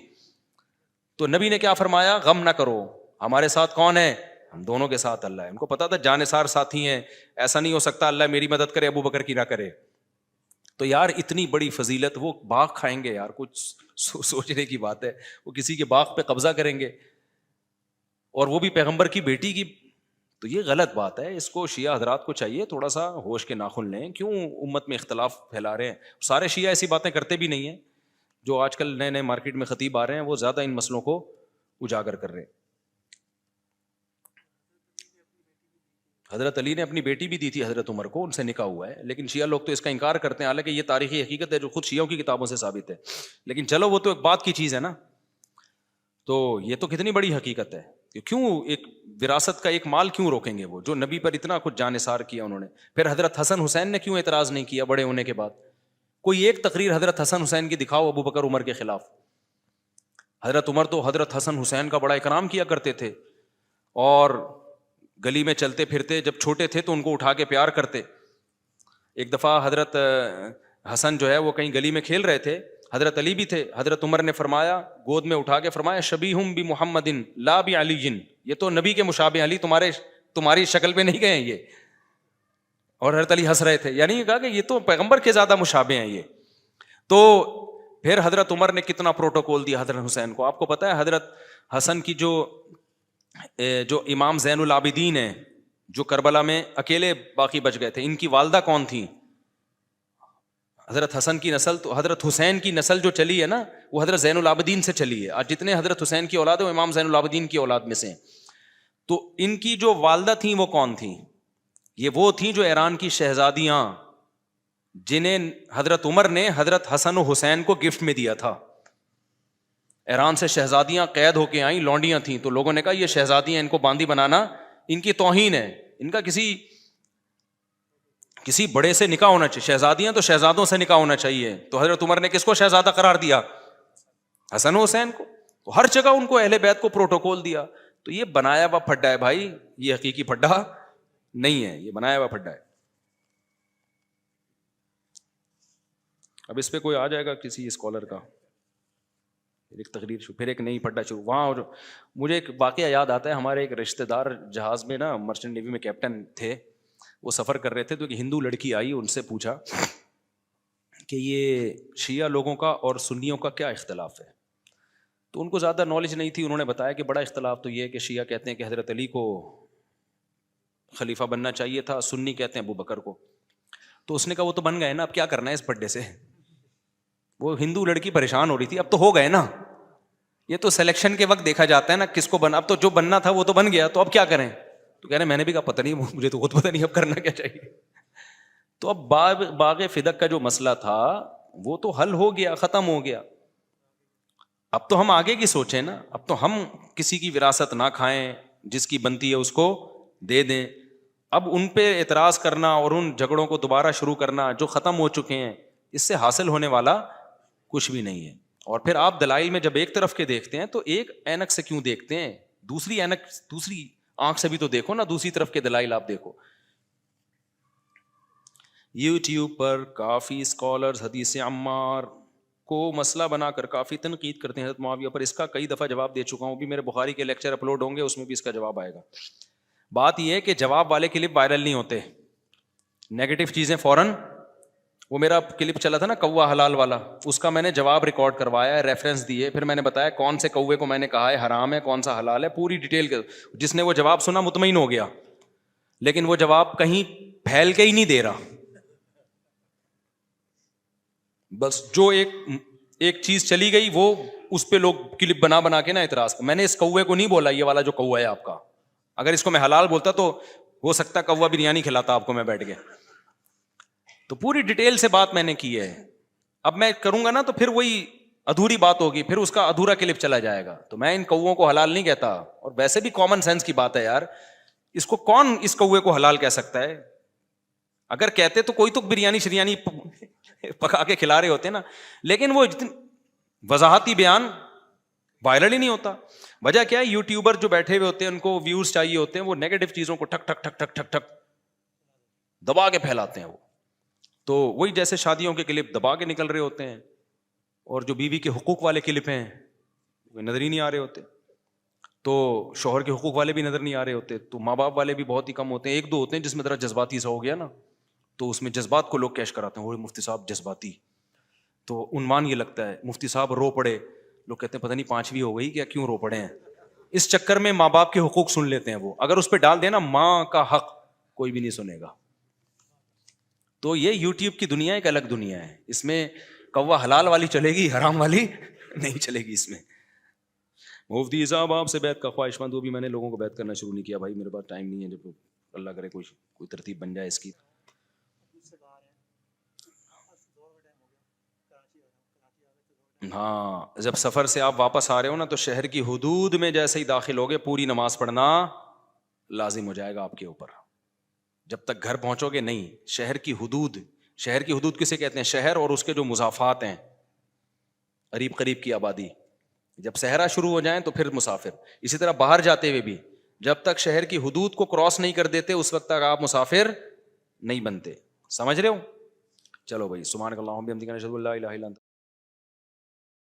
تو نبی نے کیا فرمایا, غم نہ کرو, ہمارے ساتھ کون ہے؟ ہم دونوں کے ساتھ اللہ ہے. ان کو پتا تھا جانثار ساتھی ہیں, ایسا نہیں ہو سکتا اللہ میری مدد کرے ابو بکر کی نہ کرے. تو یار اتنی بڑی فضیلت, وہ باغ کھائیں گے یار, کچھ سوچنے کی بات ہے. وہ کسی کے باغ پہ قبضہ کریں گے, اور وہ بھی پیغمبر کی بیٹی کی. تو یہ غلط بات ہے. اس کو شیعہ حضرات کو چاہیے تھوڑا سا ہوش کے ناخن لیں. کیوں امت میں اختلاف پھیلا رہے ہیں؟ سارے شیعہ ایسی باتیں کرتے بھی نہیں ہیں. جو آج کل نئے نئے مارکیٹ میں خطیب آ رہے ہیں, وہ زیادہ ان مسئلوں کو اجاگر کر رہے ہیں. حضرت علی نے اپنی بیٹی بھی دی تھی حضرت عمر کو, ان سے نکاح ہوا ہے. لیکن شیعہ لوگ تو اس کا انکار کرتے ہیں, حالانکہ یہ تاریخی حقیقت ہے جو خود شیعوں کی کتابوں سے ثابت ہے. لیکن چلو وہ تو ایک بات کی چیز ہے نا. تو یہ تو کتنی بڑی حقیقت ہے. کیوں ایک وراثت کا ایک مال کیوں روکیں گے وہ, جو نبی پر اتنا کچھ جان نثار کیا انہوں نے. پھر حضرت حسن حسین نے کیوں اعتراض نہیں کیا بڑے ہونے کے بعد؟ کوئی ایک تقریر حضرت حسن حسین کی دکھاؤ ابو بکر عمر کے خلاف. حضرت عمر تو حضرت حسن حسین کا بڑا اکرام کیا کرتے تھے, اور گلی میں چلتے پھرتے, جب چھوٹے تھے تو ان کو اٹھا کے پیار کرتے. ایک دفعہ حضرت حسن جو ہے وہ کہیں گلی میں کھیل رہے تھے, حضرت علی بھی تھے. حضرت عمر نے فرمایا, گود میں اٹھا کے فرمایا شبیہم بمحمد لا بعلی, یہ تو نبی کے مشابہ, علی تمہاری شکل پہ نہیں گئے ہیں یہ. اور حضرت علی ہنس رہے تھے, یعنی یہ کہا کہ یہ تو پیغمبر کے زیادہ مشابہ ہیں یہ. تو پھر حضرت عمر نے کتنا پروٹوکول دیا حضرت حسین کو. آپ کو پتا ہے حضرت حسن کی جو امام زین العابدین ہیں, جو کربلا میں اکیلے باقی بچ گئے تھے, ان کی والدہ کون تھیں؟ حضرت حسن کی نسل, تو حضرت حسین کی نسل جو چلی ہے نا, وہ حضرت زین العابدین سے چلی ہے. آج جتنے حضرت حسین کی اولاد ہے وہ امام زین العابدین کی اولاد میں سے ہیں. تو ان کی جو والدہ تھیں وہ کون تھیں؟ یہ وہ تھیں جو ایران کی شہزادیاں, جنہیں حضرت عمر نے حضرت حسن و حسین کو گفٹ میں دیا تھا. ایران سے شہزادیاں قید ہو کے آئیں, لونڈیاں تھیں. تو لوگوں نے کہا یہ شہزادیاں, ان کو باندی بنانا ان کی توہین ہے, ان کا کسی بڑے سے نکاح ہونا چاہیے. شہزادیاں تو شہزادوں سے نکاح ہونا چاہیے. تو حضرت عمر نے کس کو شہزادہ قرار دیا؟ حسن و حسین کو. تو ہر جگہ ان کو اہل بیت کو پروٹوکول دیا. تو یہ بنایا ہوا پھڈا ہے بھائی, یہ حقیقی پھڈا نہیں ہے, یہ بنایا ہوا پھڈا ہے. اب اس پہ کوئی آ جائے گا کسی اسکالر کا, ایک تقریر پھر ایک نئی پھڈا شروع. وہاں مجھے ایک واقعہ یاد آتا ہے, ہمارے ایک رشتہ دار جہاز میں نا, مرچنٹ نیوی میں کیپٹن تھے. وہ سفر کر رہے تھے تو ایک ہندو لڑکی آئی, ان سے پوچھا کہ یہ شیعہ لوگوں کا اور سنیوں کا کیا اختلاف ہے. تو ان کو زیادہ نالج نہیں تھی. انہوں نے بتایا کہ بڑا اختلاف تو یہ ہے کہ شیعہ کہتے ہیں کہ حضرت علی کو خلیفہ بننا چاہیے تھا, سنی کہتے ہیں ابو بکر کو. تو اس نے کہا وہ تو بن گئے نا, اب کیا کرنا ہے اس بڈے سے. وہ ہندو لڑکی پریشان ہو رہی تھی, اب تو ہو گئے نا, یہ تو سلیکشن کے وقت دیکھا جاتا ہے نا کس کو بنا, اب تو جو بننا تھا وہ تو بن گیا, تو اب کیا کریں. تو کہہ رہے میں نے بھی کہا پتہ نہیں, مجھے تو خود پتہ نہیں اب کرنا کیا چاہیے. تو اب باغ فدق کا جو مسئلہ تھا وہ تو حل ہو گیا, ختم ہو گیا. اب تو ہم آگے کی سوچیں نا, اب تو ہم کسی کی وراثت نہ کھائیں, جس کی بنتی ہے اس کو دے دیں. اب ان پہ اعتراض کرنا اور ان جھگڑوں کو دوبارہ شروع کرنا جو ختم ہو چکے ہیں, اس سے حاصل ہونے والا کچھ بھی نہیں ہے. اور پھر آپ دلائل میں جب ایک طرف کے دیکھتے ہیں تو ایک اینک سے کیوں دیکھتے ہیں, دوسری اینک دوسری آنکھ سے بھی تو دیکھو نا, دوسری طرف کے دلائل آپ دیکھو. یوٹیوب پر کافی اسکالرز حدیث عمار کو مسئلہ بنا کر کافی تنقید کرتے ہیں حضرت معاویہ پر. اس کا کئی دفعہ جواب دے چکا ہوں, بھی میرے بخاری کے لیکچر اپلوڈ ہوں گے, اس میں بھی اس کا جواب آئے گا. بات یہ ہے کہ جواب والے کلپ وائرل نہیں ہوتے, نیگیٹو چیزیں فوراً. وہ میرا کلپ چلا تھا نا کوا حلال والا, اس کا میں نے جواب ریکارڈ کروایا ہے, ریفرنس دیے, پھر میں نے بتایا کون سے کوے کو میں نے کہا ہے حرام ہے, کون سا حلال ہے, پوری ڈیٹیل کے. جس نے وہ جواب سنا مطمئن ہو گیا, لیکن وہ جواب کہیں پھیل کے ہی نہیں دے رہا. بس جو ایک چیز چلی گئی وہ اس پہ لوگ کلپ بنا کے نا اعتراض. میں نے اس کوے کو نہیں بولا یہ والا جو کوا ہے آپ کا, اگر اس کو میں حلال بولتا تو ہو سکتا کوا بریانی کھلاتا آپ کو میں بیٹھ کے. تو پوری ڈیٹیل سے بات میں نے کی ہے. اب میں کروں گا نا تو پھر وہی ادھوری بات ہوگی, پھر اس کا ادھورا کلپ چلا جائے گا. تو میں ان کووں کو حلال نہیں کہتا, اور ویسے بھی کامن سینس کی بات ہے یار, اس کو کون اس کوے کو حلال کہہ سکتا ہے. اگر کہتے تو کوئی تو بریانی شریانی پکا کے کھلا رہے ہوتے نا, لیکن وہ وضاحتی بیان وائرل ہی نہیں ہوتا. وجہ کیا ہے, یوٹیوبر جو بیٹھے ہوئے ہوتے ہیں ان کو ویوز چاہیے ہوتے ہیں, وہ نیگیٹو چیزوں کو ٹھک ٹھک ٹھک ٹھک ٹھک ٹھک دبا کے پھیلاتے ہیں. وہ تو وہی جیسے شادیوں کے کلپ دبا کے نکل رہے ہوتے ہیں, اور جو بیوی کے حقوق والے کلپ ہیں وہ نظر ہی نہیں آ رہے ہوتے, تو شوہر کے حقوق والے بھی نظر نہیں آ رہے ہوتے, تو ماں باپ والے بھی بہت ہی کم ہوتے ہیں. ایک دو ہوتے ہیں جس میں ذرا جذباتی سا ہو گیا نا, تو اس میں جذبات کو لوگ کیش کراتے ہیں, وہ مفتی صاحب جذباتی, تو عنوان یہ لگتا ہے مفتی صاحب رو پڑے. لوگ کہتے ہیں پتہ نہیں 5ویں ہو گئی کیا, کیوں رو پڑے ہیں. اس چکر میں ماں باپ کے حقوق سن لیتے ہیں وہ. اگر اس پہ ڈال دینا ماں کا حق, کوئی بھی نہیں سنے گا. تو یہ یوٹیوب کی دنیا ایک الگ دنیا ہے, اس میں کوا حلال والی چلے گی, حرام والی نہیں چلے گی. اس میں مفتی صاحب آپ سے بیعت کا خواہش مند, وہ بھی میں نے لوگوں کو بیعت کرنا شروع نہیں کیا بھائی, میرے پاس ٹائم نہیں ہے. جب اللہ کرے کوئی ترتیب بن جائے اس کی. ہاں, جب سفر سے آپ واپس آ رہے ہو نا تو شہر کی حدود میں جیسے ہی داخل ہوگے پوری نماز پڑھنا لازم ہو جائے گا آپ کے اوپر. جب تک گھر پہنچو گے نہیں, شہر کی حدود کسے کہتے ہیں, شہر اور اس کے جو مضافات ہیں, قریب قریب کی آبادی. جب صحرا شروع ہو جائیں تو پھر مسافر. اسی طرح باہر جاتے ہوئے بھی جب تک شہر کی حدود کو کراس نہیں کر دیتے اس وقت تک آپ مسافر نہیں بنتے. سمجھ رہے ہو؟ چلو بھائی, سبحانک اللہم وبحمدک، اشہد ان لا الہ الا انت